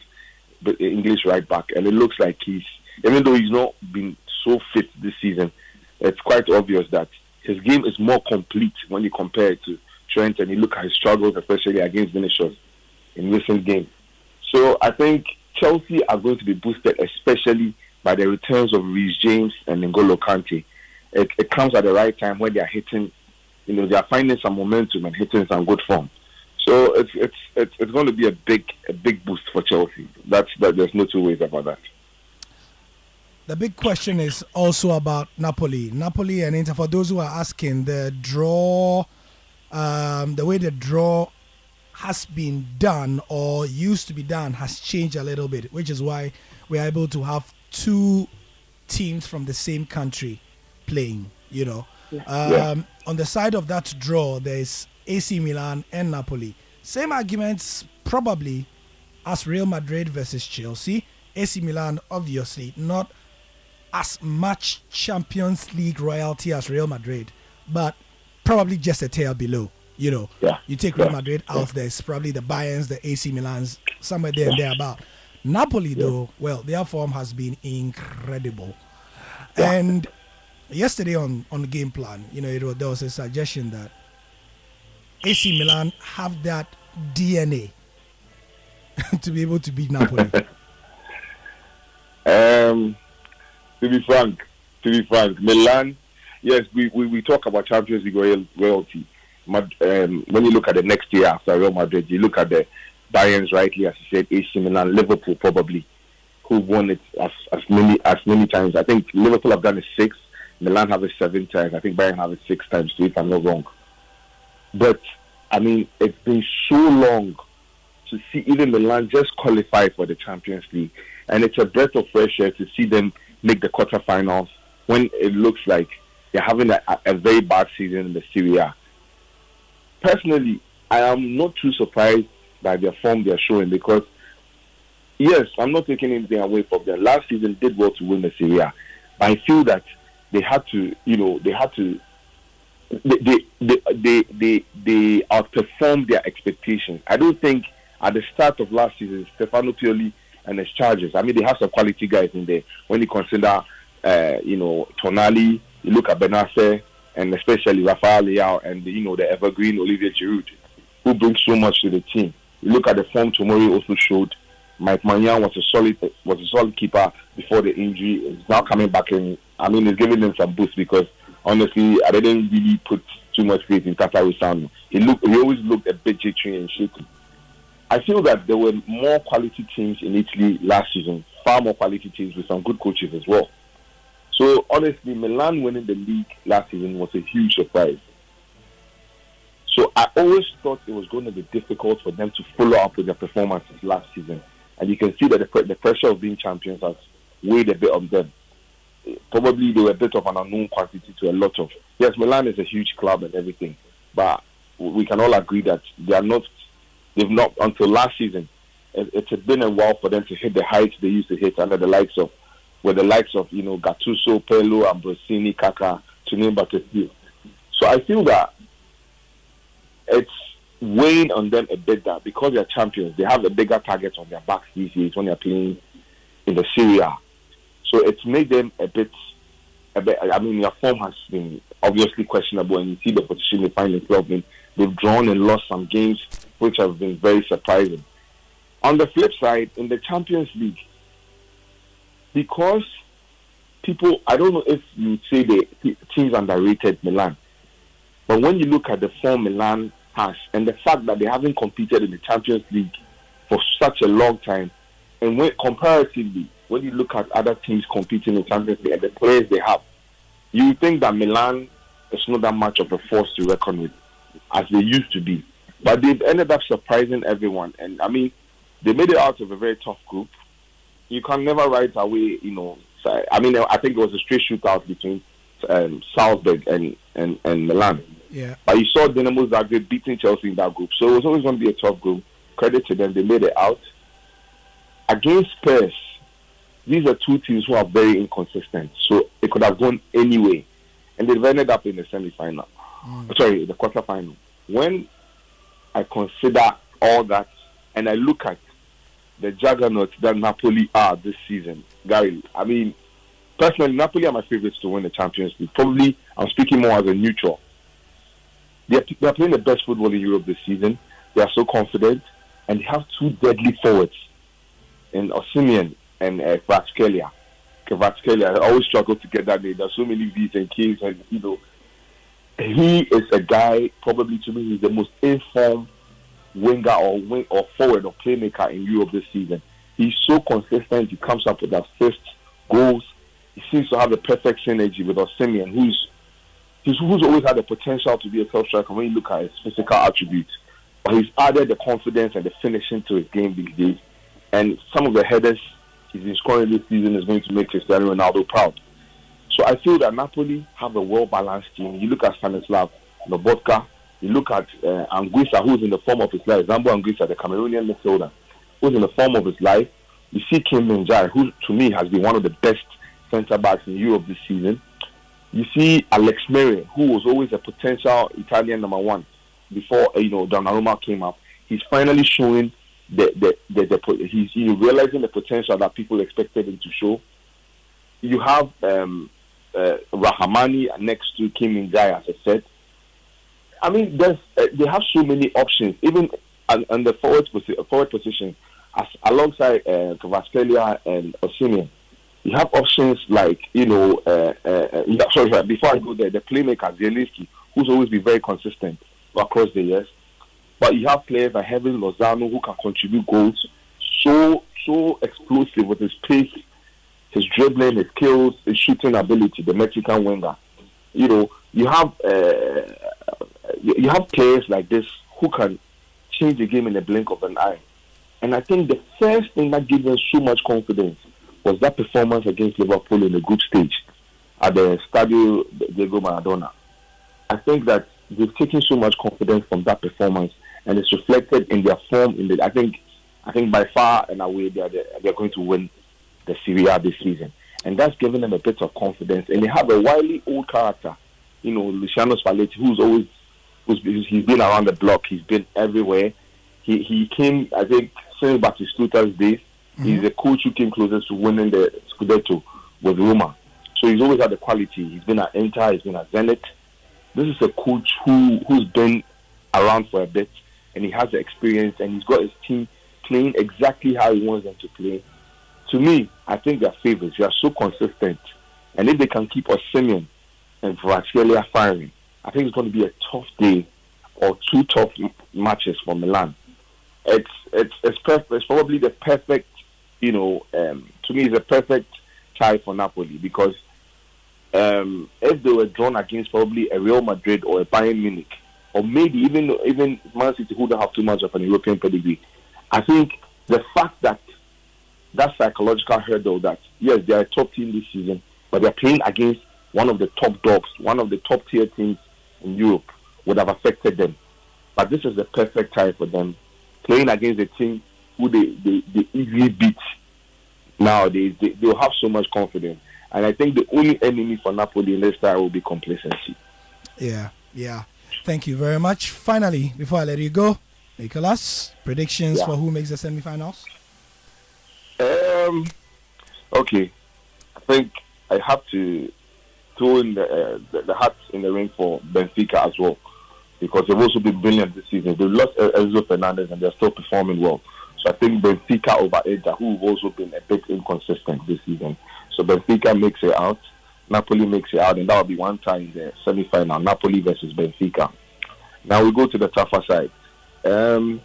English right back. And it looks like even though he's not been so fit this season, it's quite obvious that his game is more complete when you compare it to Trent, and you look at his struggles, especially against Vinicius in recent games. So I think Chelsea are going to be boosted, especially by the returns of Reece James and N'Golo Kante. It comes at the right time when they are hitting, they are finding some momentum and hitting some good form. So it's going to be a big boost for Chelsea. There's no two ways about that. The big question is also about Napoli and Inter. For those who are asking, the draw, the way the draw has been done or used to be done has changed a little bit, which is why we are able to have two teams from the same country playing. On the side of that draw, there's AC Milan and Napoli. Same arguments probably as Real Madrid versus Chelsea. AC Milan, obviously, not as much Champions League royalty as Real Madrid, but probably just a tail below. You take Real Madrid out, there's probably the Bayerns, the AC Milans, somewhere there and thereabout. Napoli, though, well, their form has been incredible. And yesterday on the game plan, there was a suggestion that AC Milan have that DNA to be able to beat Napoli. To be frank, Milan, yes, we talk about Champions League royalty. When you look at the next year after Real Madrid, you look at the Bayerns, rightly, as you said, AC Milan, Liverpool probably, who won it as many times. I think Liverpool have done it 6, Milan have it 7 times. I think Bayern have it 6 times, if I'm not wrong. But, I mean, it's been so long to see even Milan just qualify for the Champions League. And it's a breath of fresh air to see them make the quarterfinals when it looks like they're having a very bad season in the Serie A. Personally, I am not too surprised by their form they're showing because, yes, I'm not taking anything away from them. Last season did well to win the Serie A. But I feel that they outperformed their expectations. I don't think at the start of last season, Stefano Pioli and his charges, I mean, they have some quality guys in there. When you consider, Tonali, you look at Benacer, and especially Rafael Leao and the evergreen Olivier Giroud, who brings so much to the team. You look at the form Tomori also showed. Mike Maignan was a solid keeper before the injury. He's now coming back in. I mean, it's giving them some boost because honestly, I didn't really put too much faith in Tata Rusano. He always looked a bit jittery and shaky. I feel that there were more quality teams in Italy last season, far more quality teams with some good coaches as well. So honestly, Milan winning the league last season was a huge surprise. So I always thought it was going to be difficult for them to follow up with their performances last season. And you can see that the pressure of being champions has weighed a bit on them. Probably they were a bit of an unknown quantity to a lot of... Yes, Milan is a huge club and everything, but we can all agree that they've not, until last season, it's been a while for them to hit the heights they used to hit under the likes of Gattuso, Pirlo, Ambrosini, Kaká, to name but a few. So I feel that it's weighing on them a bit that because they're champions, they have a bigger target on their backs these days when they're playing in the Serie A. So it's made them a bit. I mean, their form has been obviously questionable, and you see the position they find themselves in. They've drawn and lost some games, which have been very surprising. On the flip side, in the Champions League, because people, I don't know if you say the teams underrated Milan, but when you look at the form Milan has and the fact that they haven't competed in the Champions League for such a long time, and comparatively, when you look at other teams competing in the Champions League and the players they have, you think that Milan is not that much of a force to reckon with as they used to be. But they've ended up surprising everyone. And I mean, they made it out of a very tough group. you can never write away, I mean, I think it was a straight shootout between Salzburg and Milan. Yeah. But you saw Dinamo Zagreb beating Chelsea in that group. So it was always going to be a tough group. Credit to them, they made it out. Against Spurs, these are two teams who are very inconsistent. So it could have gone anyway. And they've ended up in the semi-final. Sorry, the quarter-final. When I consider all that and I look at the juggernauts that Napoli are this season, Gary, I mean, personally, Napoli are my favorites to win the Champions League. Probably, I'm speaking more as a neutral. They're playing the best football in Europe this season. They are so confident. And they have two deadly forwards in Osimhen and Kvaratskhelia. Kvaratskhelia, I always struggle to get that name. There's so many V's and K's. And, he is a guy, probably to me, he's the most informed winger or forward or playmaker in Europe this season. He's so consistent. He comes up with assists, goals. He seems to have the perfect synergy with Osimhen, who's always had the potential to be a top striker when you look at his physical attributes. But he's added the confidence and the finishing to his game these days. And some of the headers he's been scoring this season is going to make Cristiano Ronaldo proud. So I feel that Napoli have a well-balanced team. You look at Stanislav Lobotka, you look at Anguissa, who's in the form of his life. Zambo Anguissa, the Cameroonian midfielder, who's in the form of his life. You see Kim Min-jae, who to me has been one of the best centre-backs in Europe this season. You see Alex Meret, who was always a potential Italian number one before Donnarumma came up. He's finally showing he's realizing the potential that people expected him to show. You have Rahmani next to Kim Min-jae, as I said. I mean, they have so many options, even on the forward position, alongside Kvaratskhelia and Osimhen. You have options like, before I go there, the playmaker, Zielinski, who's always been very consistent across the years. But you have players like Heaven Lozano who can contribute goals, so explosive with his pace, his dribbling, his skills, his shooting ability, the Mexican winger. You have players like this who can change the game in the blink of an eye. And I think the first thing that gave them so much confidence was that performance against Liverpool in the group stage at the Stadio Diego Maradona. I think that they've taken so much confidence from that performance, and it's reflected in their form. I think by far and away they're going to win the Serie A this season, and that's given them a bit of confidence. And they have a wily old character, Luciano Spalletti, he's been around the block. He's been everywhere. He came, I think, since Batistuta's days. He's a coach who came closest to winning the Scudetto with Roma. So he's always had the quality. He's been at Inter, he's been at Zenit. This is a coach who's been around for a bit, and he has the experience, and he's got his team playing exactly how he wants them to play. To me, I think they're favorites. They are so consistent. And if they can keep Osimhen and Kvaratskhelia firing, I think it's going to be a tough day or two tough matches for Milan. It's perfect. It's probably the perfect, to me, it's a perfect tie for Napoli, because if they were drawn against probably a Real Madrid or a Bayern Munich, or maybe even Man City, who don't have too much of an European pedigree, I think the fact that psychological hurdle that, yes, they are a top team this season, but they're playing against one of the top dogs, one of the top tier teams in Europe, would have affected them. But this is the perfect time for them, playing against a team who they easily beat nowadays. They'll have so much confidence. And I think the only enemy for Napoli in this time will be complacency. Yeah. Thank you very much. Finally, before I let you go, Nicholas, predictions for who makes the semi-finals? Okay. I think I have to throw in the hat in the ring for Benfica as well, because they've also been brilliant this season. They've lost Enzo Fernandez and they're still performing well. So I think Benfica over Inter, who have also been a bit inconsistent this season. So Benfica makes it out, Napoli makes it out, and that will be one time in the semi-final, Napoli versus Benfica. Now we go to the tougher side. Man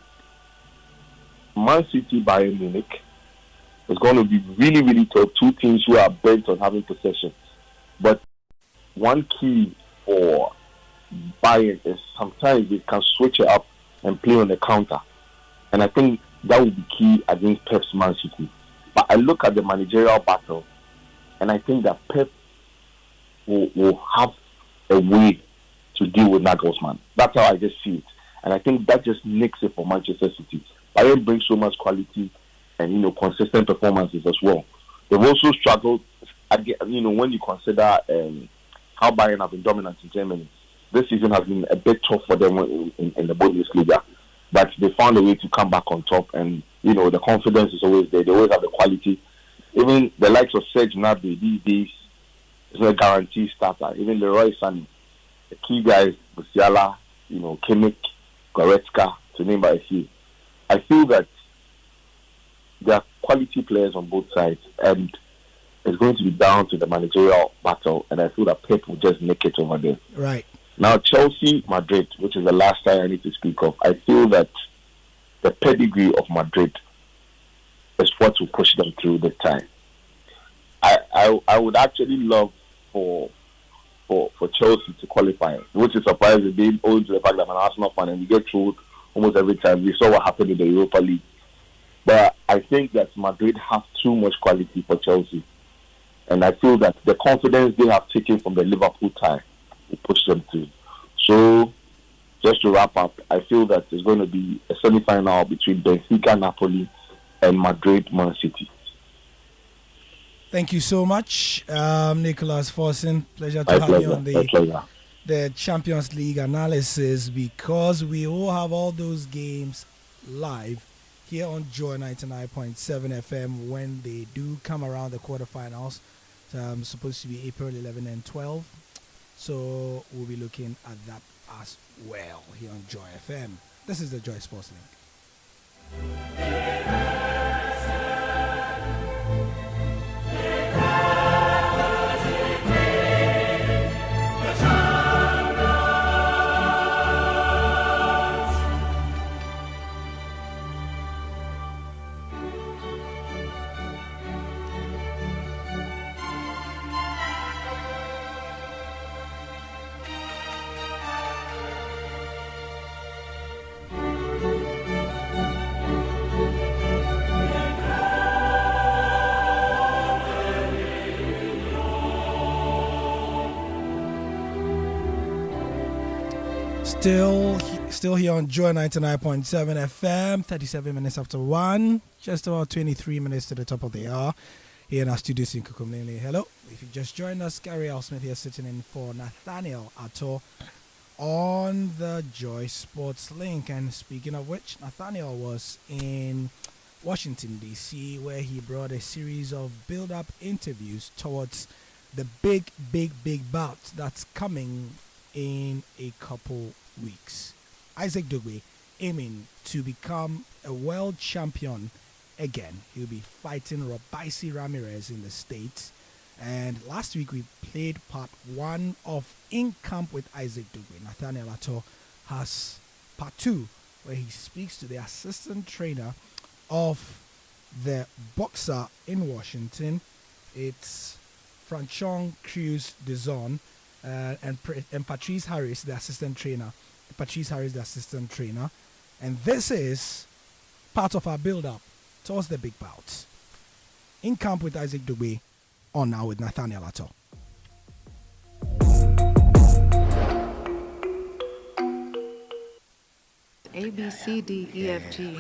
City, Bayern Munich. It's going to be really, really tough. Two teams who are bent on having possession. But one key for Bayern is sometimes they can switch it up and play on the counter. And I think that will be key against Pep's Man City. But I look at the managerial battle, and I think that Pep will have a way to deal with Nagelsmann. That's how I just see it. And I think that just makes it for Manchester City. Bayern brings so much quality and, consistent performances as well. They've also struggled, when you consider how Bayern have been dominant in Germany. This season has been a bit tough for them in the Bundesliga. But they found a way to come back on top, and, the confidence is always there. They always have the quality. Even the likes of Serge Gnabry these days is a guaranteed starter. Even Leroy Sané, the key guys, Musiala, Kimmich, Goretzka, to name but a few. I feel that there are quality players on both sides, and it's going to be down to the managerial battle, and I feel that Pep will just nick it over there. Right. Now, Chelsea, Madrid, which is the last side I need to speak of, I feel that the pedigree of Madrid is what will push them through this time. I would actually love for Chelsea to qualify, which is surprising, being owing to the fact that I'm an Arsenal fan and we get through almost every time. We saw what happened in the Europa League. But I think that Madrid have too much quality for Chelsea. And I feel that the confidence they have taken from the Liverpool tie will push them through. So, just to wrap up, I feel that there's going to be a semi-final between Benfica, Napoli, and Madrid, Man City. Thank you so much, Nicholas Forson. Pleasure to have you on the Champions League analysis, because we all have all those games live here on Joy 99.7 FM when they do come around the quarterfinals. Supposed to be April 11 and 12. So we'll be looking at that as well here on Joy FM. This is the Joy Sports Link. Still here on Joy 99.7 FM, 37 minutes after 1, just about 23 minutes to the top of the hour, here in our studios in Kukumlele. Hello, if you just joined us, Gary Al Smith here sitting in for Nathaniel Atto on the Joy Sports Link. And speaking of which, Nathaniel was in Washington, D.C., where he brought a series of build-up interviews towards the big bout that's coming in a couple weeks. Isaac Dugbe aiming to become a world champion again. He'll be fighting Robaisi Ramirez in the States. And last week we played part 1 of In Camp with Isaac Dugbe. Nathaniel Atto has part 2, where he speaks to the assistant trainer of the boxer in Washington. It's Franchon Cruz Dizon and Patrice Harris, the assistant trainer. Patrice Harris, the assistant trainer. And this is part of our build-up towards the big bout. In Camp with Isaac Dugbe, on now with Nathaniel Atto. A, B, C, D, E, F, G,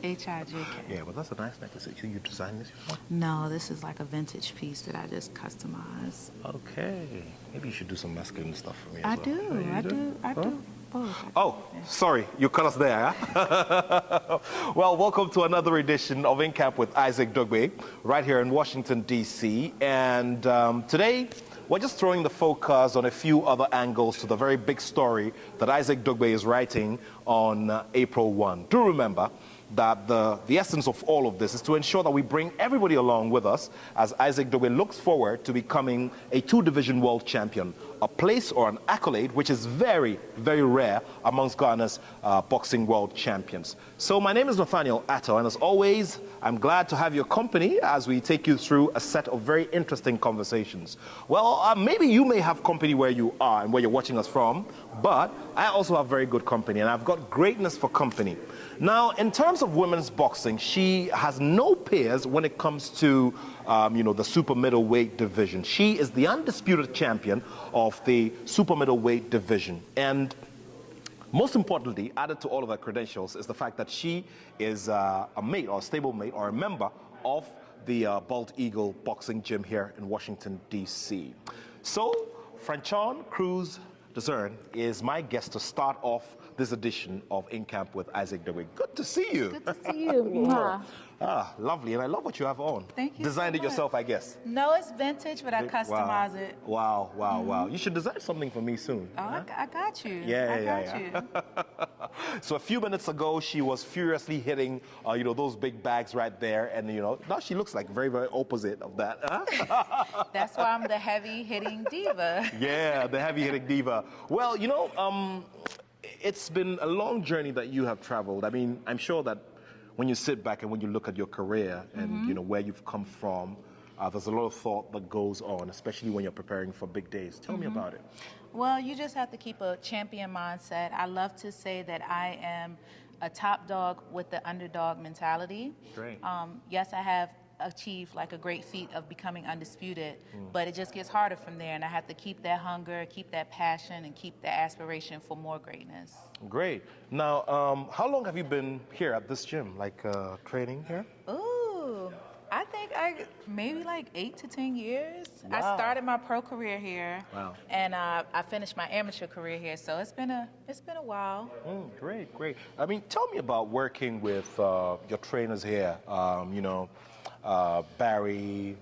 H, I, J, K. Yeah, well, that's a nice necklace. So you designed this yourself? No, this is like a vintage piece that I just customized. Okay. Maybe you should do some masculine stuff for me as I well. do. Yeah, I do. Both. Oh, sorry. You cut us there, huh? Well, welcome to another edition of In Camp with Isaac Dugbe, right here in Washington, D.C. And today, we're just throwing the focus on a few other angles to the very big story that Isaac Dugbe is writing on April 1. Do remember that the essence of all of this is to ensure that we bring everybody along with us as Isaac Dugbe looks forward to becoming a 2-division world champion, a place or an accolade which is very, very rare amongst Ghana's boxing world champions. So my name is Nathaniel Atto, and as always, I'm glad to have your company as we take you through a set of very interesting conversations. Well, maybe you may have company where you are and where you're watching us from, but I also have very good company, and I've got greatness for company. Now, in terms of of women's boxing, she has no peers when it comes to, the super middleweight division. She is the undisputed champion of the super middleweight division. And most importantly, added to all of her credentials is the fact that she is a mate or a stable mate or a member of the Bald Eagle Boxing Gym here in Washington, D.C. So, Franchon Cruz Dezern is my guest to start off this edition of In Camp with Isaac Dogbe. Good to see you. Good to see you. Mwah. Lovely, and I love what you have on. Thank you. Designed so it yourself, I guess. No, it's vintage, but I customize it. Wow, wow, wow. You should design something for me soon. Oh, I got you. Yeah, I got you. So a few minutes ago, she was furiously hitting, those big bags right there, and now she looks like very, very opposite of that. That's why I'm the heavy-hitting diva. Yeah, the heavy-hitting diva. Well, it's been a long journey that you have traveled. I mean, I'm sure that when you sit back and when you look at your career and where you've come from, there's a lot of thought that goes on, especially when you're preparing for big days. Tell me about it. Well, you just have to keep a champion mindset. I love to say that I am a top dog with the underdog mentality. Great. Yes, I have achieved like a great feat of becoming undisputed, but it just gets harder from there, and I have to keep that hunger, keep that passion, and keep the aspiration for more greatness. Great. Now, how long have you been here at this gym, training here? Ooh, I think maybe like 8 to 10 years. Wow. I started my pro career here, and I finished my amateur career here, so it's been a while. Great, great. I mean, tell me about working with your trainers here. Barry,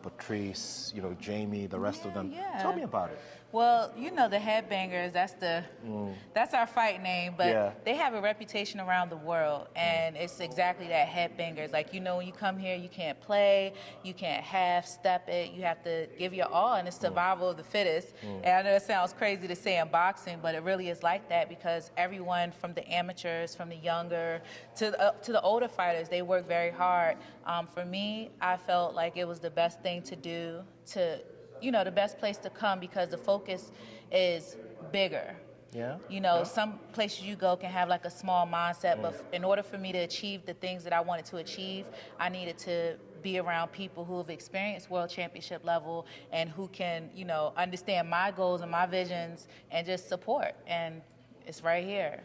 Patrice, Jamie, the rest of them. Yeah. Tell me about it. Well, the Headbangers, that's our fight name, but they have a reputation around the world, and it's exactly that, Headbangers. Like, when you come here, you can't play, you can't half-step it, you have to give your all, and it's survival of the fittest. And I know it sounds crazy to say in boxing, but it really is like that, because everyone from the amateurs, from the younger to the older fighters, they work very hard. For me, I felt like it was the best thing to do, the best place to come, because the focus is bigger. Yeah. Some places you go can have like a small mindset, but in order for me to achieve the things that I wanted to achieve, I needed to be around people who have experienced world championship level and who can, understand my goals and my visions and just support. And it's right here.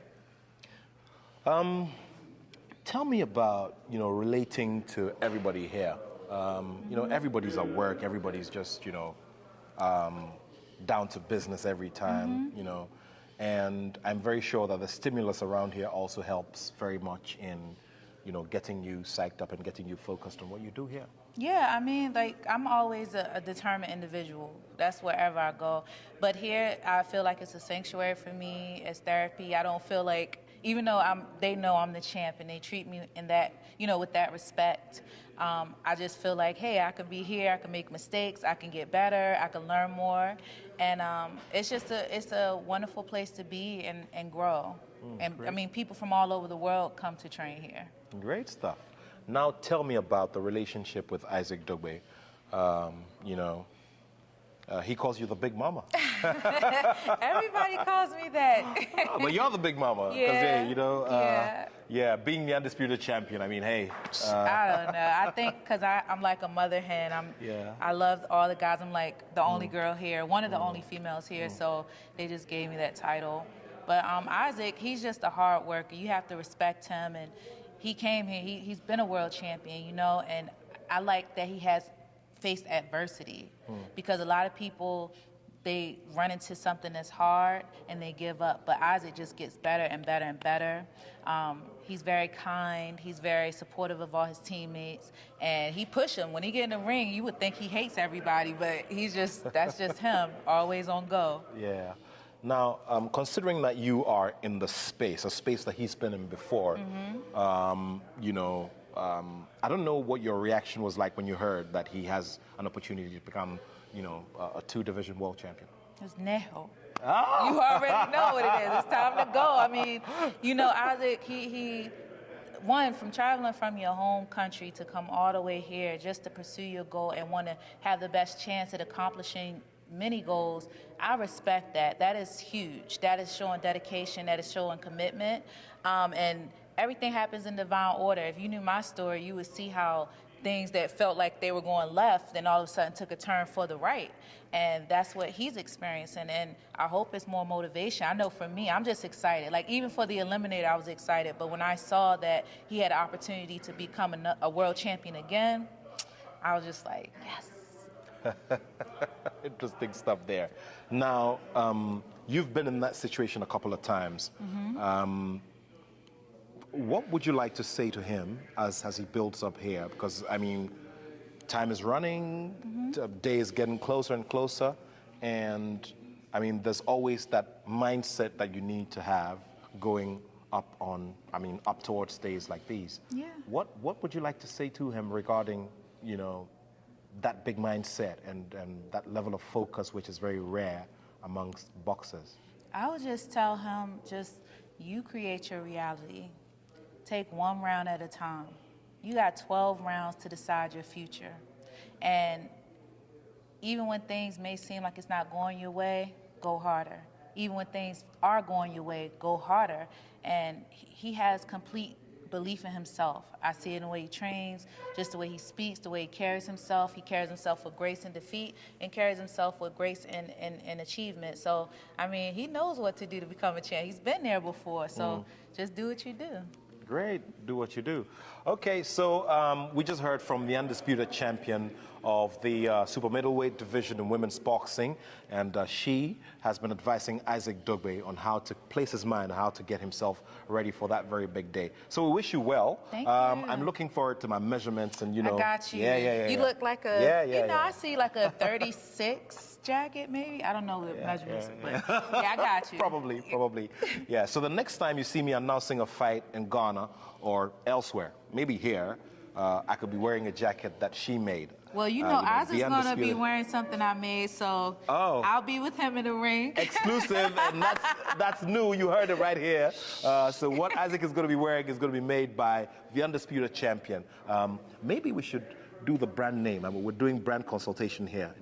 Tell me about, relating to everybody here. Everybody's at work, everybody's just, down to business every time, and I'm very sure that the stimulus around here also helps very much in, getting you psyched up and getting you focused on what you do here. Yeah, I mean, I'm always a determined individual. That's wherever I go. But here, I feel like it's a sanctuary for me. It's therapy. I don't feel like, even though they know I'm the champ and they treat me in that, with that respect, I just feel like, hey, I can be here, I can make mistakes, I can get better, I can learn more. And it's a wonderful place to be and grow. I mean, people from all over the world come to train here. Great stuff. Now tell me about the relationship with Isaac Dogbe. He calls you the Big Mama. Everybody calls me that. But you're the Big Mama. Yeah. Being the undisputed champion, I mean, hey. I don't know. I think because I'm like a mother hen. I love all the guys. I'm like the only girl here, one of the only females here, so they just gave me that title. But Isaac, he's just a hard worker. You have to respect him, and he came here. He's been a world champion, and I like that he has faced adversity, because a lot of people, they run into something that's hard and they give up, but Isaac just gets better and better and better. He's very kind, he's very supportive of all his teammates, and he push them. When he get in the ring, you would think he hates everybody, but that's just him, always on go. Yeah. Now, considering that you are in the space, a space that he's been in before, I don't know what your reaction was like when you heard that he has an opportunity to become, a 2-division world champion. It's Neho. Oh. You already know what it is. It's time to go. I mean, Isaac, he from traveling from your home country to come all the way here just to pursue your goal and want to have the best chance at accomplishing many goals. I respect that. That is huge. That is showing dedication. That is showing commitment. And everything happens in divine order. If you knew my story, you would see how things that felt like they were going left, then all of a sudden took a turn for the right. And that's what he's experiencing. And I hope it's more motivation. I know for me, I'm just excited. Like, even for the Eliminator, I was excited. But when I saw that he had an opportunity to become a world champion again, I was just like, yes. Interesting stuff there. Now, you've been in that situation a couple of times. What would you like to say to him as he builds up here? Because, I mean, time is running, day is getting closer and closer, and, I mean, there's always that mindset that you need to have going up towards days like these. Yeah. What would you like to say to him regarding, you know, that big mindset and that level of focus, which is very rare amongst boxers? I would just tell him, you create your reality. Take one round at a time. You got 12 rounds to decide your future. And even when things may seem like it's not going your way, go harder. Even when things are going your way, go harder. And he has complete belief in himself. I see it in the way he trains, just the way he speaks, the way he carries himself. He carries himself with grace in defeat and carries himself with grace in achievement. So, I mean, he knows what to do to become a champ. He's been there before, so just do what you do. Great, do what you do. Okay, so we just heard from the undisputed champion of the super middleweight division in women's boxing, and she has been advising Isaac Dugbe on how to place his mind, how to get himself ready for that very big day. So we wish you well. Thank you. I'm looking forward to my measurements, and I got you. You look like I see like a 36 jacket, maybe. I don't know the measurements, but I got you. Probably. Yeah. So the next time you see me announcing a fight in Ghana or elsewhere, maybe here, I could be wearing a jacket that she made. Well, Isaac's going to be wearing something I made, so I'll be with him in the ring. Exclusive, and that's new. You heard it right here. So what Isaac is going to be wearing is going to be made by the undisputed champion. Maybe we should do the brand name. I mean, we're doing brand consultation here,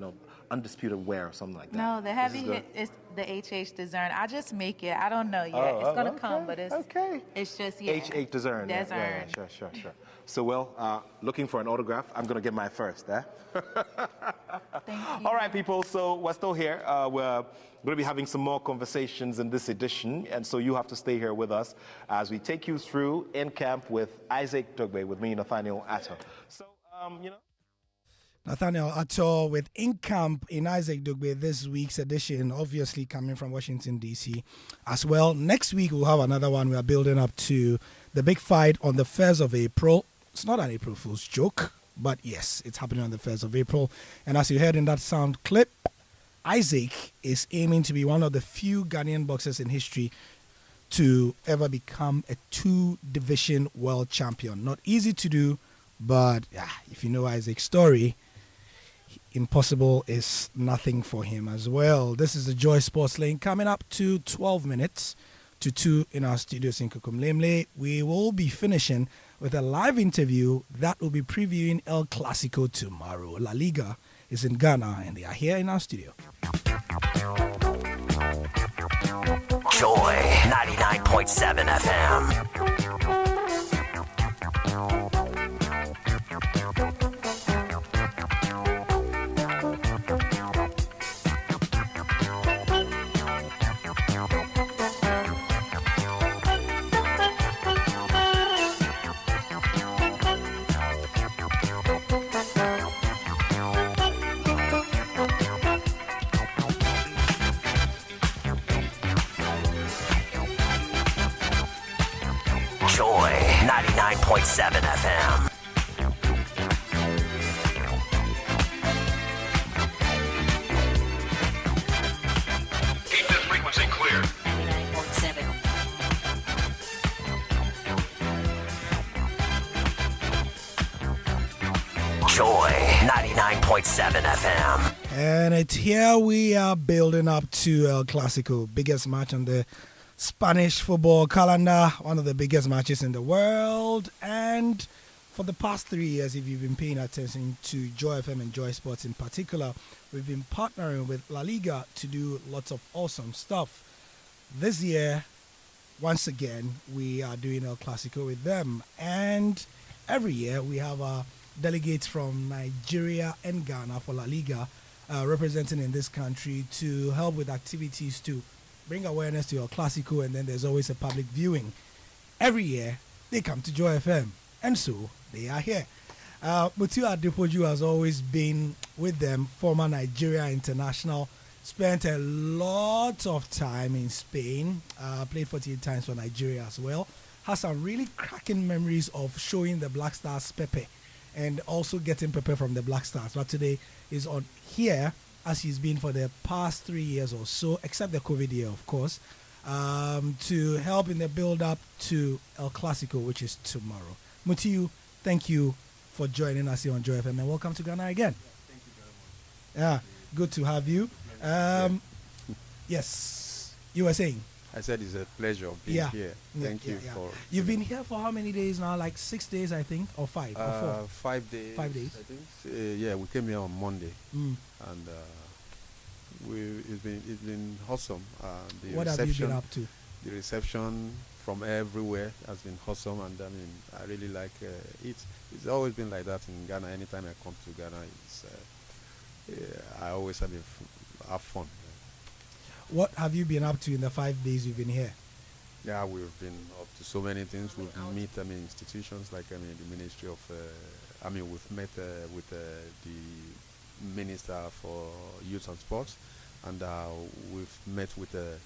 undisputed wear or something like that. No, the heavy hit is the HH Design. I just make it. I don't know yet. It's going to come, but it's just, HH Design. Yeah, sure. So, looking for an autograph. I'm going to get mine first, eh? Thank you. All right, people. So we're still here. We're going to be having some more conversations in this edition, and so you have to stay here with us as we take you through In Camp with Isaac Dugbe, with me, Nathaniel Atto. So, Nathaniel Atto with In Camp in Isaac Dugbe, this week's edition, obviously coming from Washington, D.C. as well. Next week, we'll have another one. We are building up to the big fight on the 1st of April. It's not an April Fool's joke, but yes, it's happening on the 1st of April. And as you heard in that sound clip, Isaac is aiming to be one of the few Ghanaian boxers in history to ever become a 2-division world champion. Not easy to do, but if you know Isaac's story, impossible is nothing for him as well. This is the Joy Sports Lane coming up to 12 minutes to 2 in our studios in Kukumlemle. We will be finishing with a live interview that will be previewing El Clasico tomorrow. La Liga is in Ghana and they are here in our studio. Joy 99.7 FM. Joy 99.7 FM. Keep this frequency clear. 99.7. Joy 99.7 FM. And it's here we are building up to El Clasico, biggest match on the Spanish football calendar, one of the biggest matches in the world. And for the past 3 years, if you've been paying attention to Joy FM and Joy Sports in particular, we've been partnering with La Liga to do lots of awesome stuff. This year, once again, we are doing El Clasico with them. And every year we have delegates from Nigeria and Ghana for La Liga representing in this country to help with activities to bring awareness to El Clasico, and then there's always a public viewing. Every year they come to Joy FM, and so they are here. Mutiu Adepoju has always been with them, former Nigeria international. Spent a lot of time in Spain, played 48 times for Nigeria as well. Has some really cracking memories of showing the Black Stars Pepe and also getting Pepe from the Black Stars. But today is on here, as he's been for the past 3 years or so, except the COVID year, of course, to help in the build-up to El Clasico, which is tomorrow. Mutiu, thank you for joining us here on Joy FM, and welcome to Ghana again. Thank you very much. Yeah, good to have you. Yes, you were saying. I said it's a pleasure being here. Thank you for. You've been here for how many days now? Like 6 days, I think, or 5 or 4. 5 days. 5 days. I think. Yeah, we came here on Monday, and it's been awesome. What have you been up to? The reception from everywhere has been awesome, and I mean, I really like it. It's always been like that in Ghana. Anytime I come to Ghana, I always have fun. What have you been up to in the 5 days you've been here? Yeah, we've been up to so many things. We've met, institutions like, the Ministry of, we've met with the Minister for Youth and Sports, and we've met with the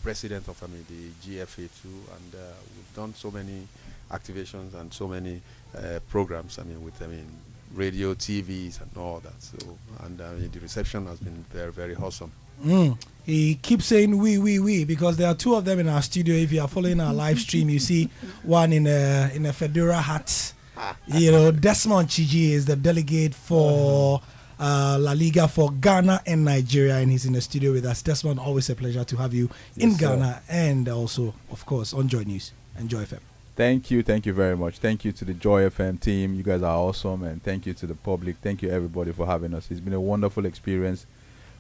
President of, the GFA too, and we've done so many activations and so many programs, with, radio, TVs, and all that. So, and the reception has been very, very awesome. He keeps saying we because there are two of them in our studio. If you are following our live stream, you see one in a fedora hat. Desmond Chiji is the delegate for La Liga for Ghana and Nigeria, and he's in the studio with us. Desmond, always a pleasure to have you in Ghana, and also, of course, on Joy News and Joy FM. Thank you very much. Thank you to the Joy FM team. You guys are awesome, and thank you to the public. Thank you everybody for having us. It's been a wonderful experience.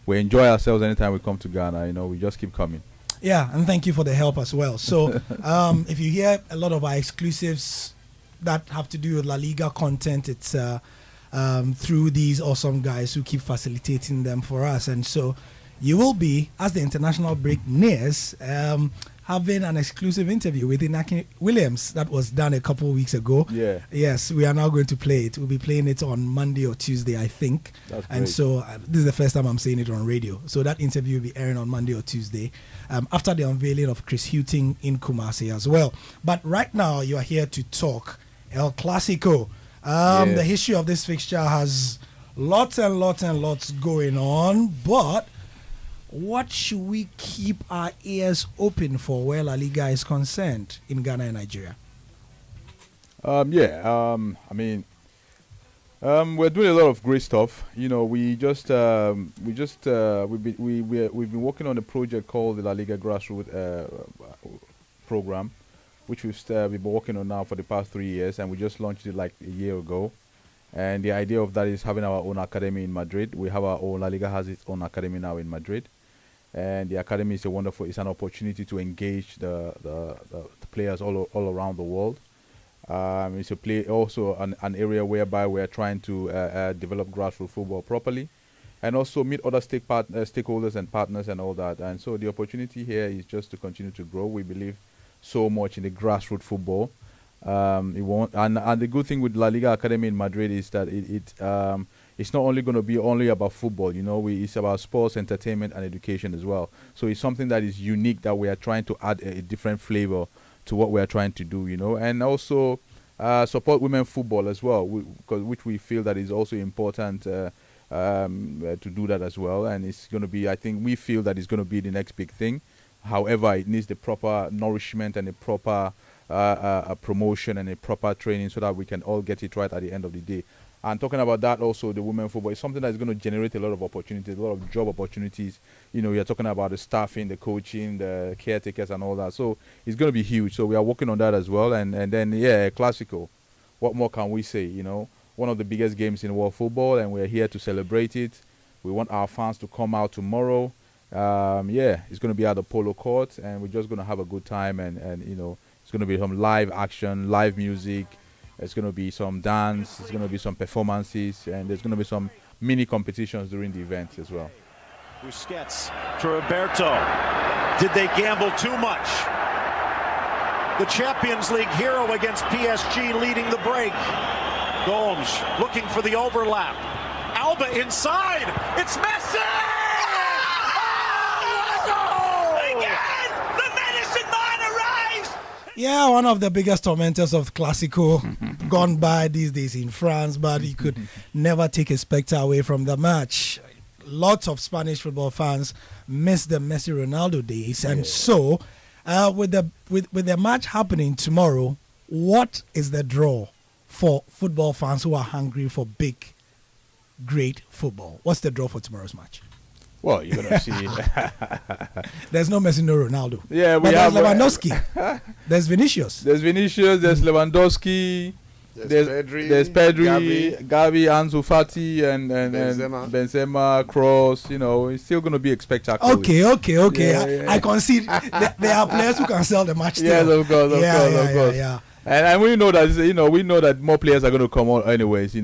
We enjoy ourselves anytime we come to Ghana. We just keep coming. Yeah, and thank you for the help as well. So if you hear a lot of our exclusives that have to do with La Liga content, it's through these awesome guys who keep facilitating them for us. And so you will be, as the international break nears, having an exclusive interview with Inaki Williams that was done a couple of weeks ago. Yeah. Yes, we are now going to play it. We'll be playing it on Monday or Tuesday, I think. That's and great. so this is the first time I'm saying it on radio. So that interview will be airing on Monday or Tuesday after the unveiling of Chris Hughton in Kumasi as well. But right now, you are here to talk El Clasico. The history of this fixture has lots and lots and lots going on, but what should we keep our ears open for where La Liga is concerned in Ghana and Nigeria? We're doing a lot of great stuff. We've been working on a project called the La Liga Grassroots program, which we've been working on now for the past 3 years, and we just launched it like a year ago. And the idea of that is having our own academy in Madrid. We have our own, La Liga has its own academy now in Madrid. And the academy is it's an opportunity to engage the players all around the world. It's also an area whereby we're trying to develop grassroots football properly, and also meet other stakeholders and partners and all that. And so the opportunity here is just to continue to grow. We believe so much in the grassroots football. And the good thing with La Liga Academy in Madrid is that it's not only going to be only about football. It's about sports, entertainment, and education as well. So it's something that is unique, that we are trying to add a different flavor to what we are trying to do. And also support women football as well, which we feel that is also important to do that as well. And it's going to be, I think we feel that it's going to be the next big thing. However, it needs the proper nourishment and the proper promotion and a proper training so that we can all get it right at the end of the day. And talking about that, also the women football is something that's going to generate a lot of opportunities, a lot of job opportunities. You're talking about the staffing, the coaching, the caretakers, and all that. So it's going to be huge. So we are working on that as well. And then Clasico. What more can we say? One of the biggest games in world football, and we're here to celebrate it. We want our fans to come out tomorrow It's going to be at the Polo Court, and we're just going to have a good time. And it's going to be some live action, live music. There's going to be some dance. There's going to be some performances, and there's going to be some mini competitions during the event as well. Busquets to Roberto. Did they gamble too much? The Champions League hero against PSG leading the break. Gomes looking for the overlap. Alba inside. It's Messi! Again! The medicine man arrives! Yeah, one of the biggest tormentors of Clasico gone by these days in France, but he could never take a spectre away from the match. Lots of Spanish football fans miss the Messi Ronaldo days, and so with the match happening tomorrow, what is the draw for football fans who are hungry for big, great football? What's the draw for tomorrow's match? Well, you're gonna see. There's no Messi, no Ronaldo. Yeah, but there's Lewandowski. There's Vinicius. There's Lewandowski. There's Pedri, Gavi, Ansu Fati, and Benzema, Kroos. It's still going to be a spectacle. Okay. I concede. There are players who can sell the match. Yes, of course. Yeah. And we know that more players are going to come on anyways. The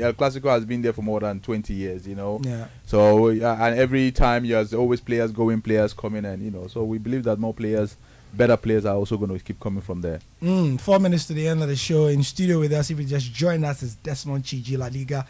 El Clasico has been there for more than 20 years. Yeah. So and every time there's always players going, players coming, and so we believe that more players. Better players are also going to keep coming from there. 4 minutes to the end of the show. In studio with us, if you just joined us, is Desmond Chigi, La Liga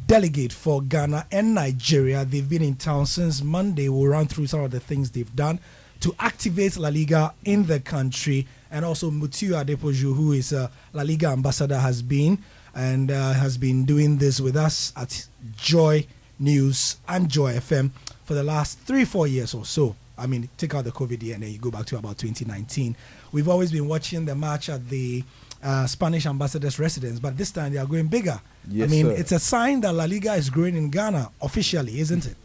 delegate for Ghana and Nigeria. They've been in town since Monday. We'll run through some of the things they've done to activate La Liga in the country. And also Mutiu Adepoju, who is a La Liga ambassador, has been doing this with us at Joy News and Joy FM for the last 3-4 years or so. I mean, take out the COVID year and then you go back to about 2019. We've always been watching the match at the Spanish ambassador's residence, but this time they are going bigger. Yes, sir. It's a sign that La Liga is growing in Ghana officially, isn't it?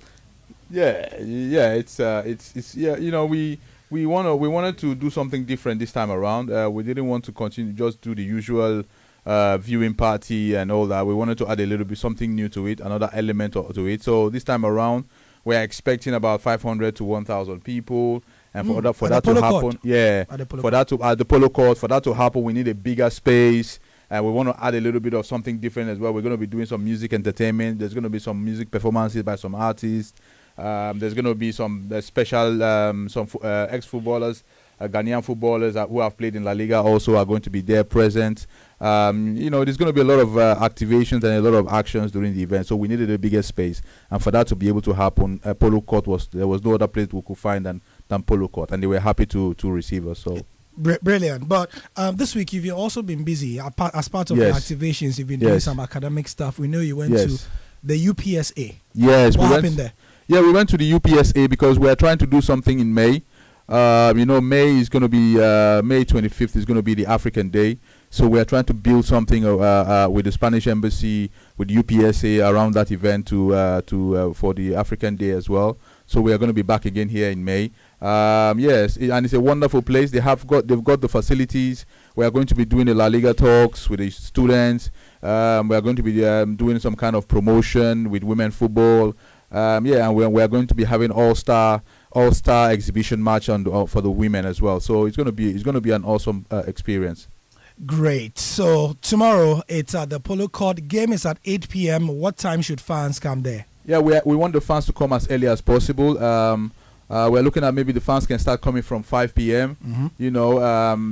We wanted to do something different this time around. We didn't want to continue just do the usual viewing party and all that. We wanted to add a little bit something new to it, another element to it. So this time around, we're expecting about 500 to 1,000 people, and for that to happen, at the Polo Court, for that to happen, we need a bigger space, and we want to add a little bit of something different as well. We're going to be doing some music entertainment. There's going to be some music performances by some artists. There's going to be some special ex-footballers, Ghanaian footballers who have played in La Liga also are going to be there present. There's going to be a lot of activations and a lot of actions during the event, so we needed a bigger space, and for that to be able to happen, Polo Court there was no other place we could find than Polo Court, and they were happy to receive us. So brilliant. But this week you've also been busy as part of the activations. You've been doing some academic stuff. We know you went to the UPSA. Yes, what happened there? Yeah, we went to the UPSA because we are trying to do something in May. May is going to be May 25th is going to be the African Day. So we are trying to build something with the Spanish Embassy, with UPSA around that event for the African Day as well. So we are going to be back again here in May. And it's a wonderful place. They've got the facilities. We are going to be doing the La Liga talks with the students. We are going to be doing some kind of promotion with women football. And we are going to be having all-star exhibition match for the women as well. So it's going to be an awesome experience. Great. So tomorrow it's at the Polo Court. Game is at 8 p.m. What time should fans come there? Yeah, we want the fans to come as early as possible. We're looking at maybe the fans can start coming from 5 p.m.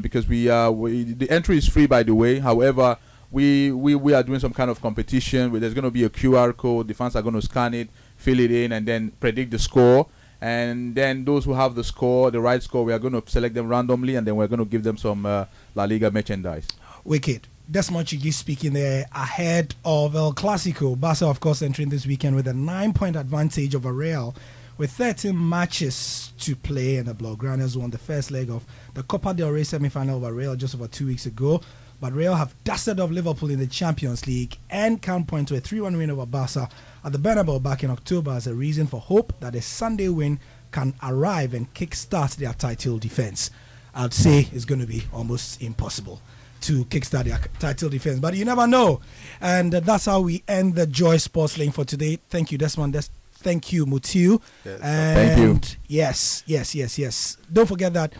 Because the entry is free, by the way. However, we are doing some kind of competition where there's going to be a QR code. The fans are going to scan it, fill it in, and then predict the score. And then those who have the right score, we are going to select them randomly, and then we're going to give them some La Liga merchandise. Wicked. Desmond Chigi speaking there ahead of El Clasico. Barca, of course, entering this weekend with a 9-point advantage over Real, with 13 matches to play, and the Blaugranas won the first leg of the Copa del Rey semi-final over Real just over 2 weeks ago. But Real have dusted off Liverpool in the Champions League and can point to a 3-1 win over Barca at the Bernabeu back in October as a reason for hope that a Sunday win can arrive and kickstart their title defense. I'd say it's going to be almost impossible to kickstart their title defense, but you never know. And that's how we end the Joy Sports Link for today. Thank you, Desmond. Thank you, Mutiu. Thank you. Yes. Don't forget that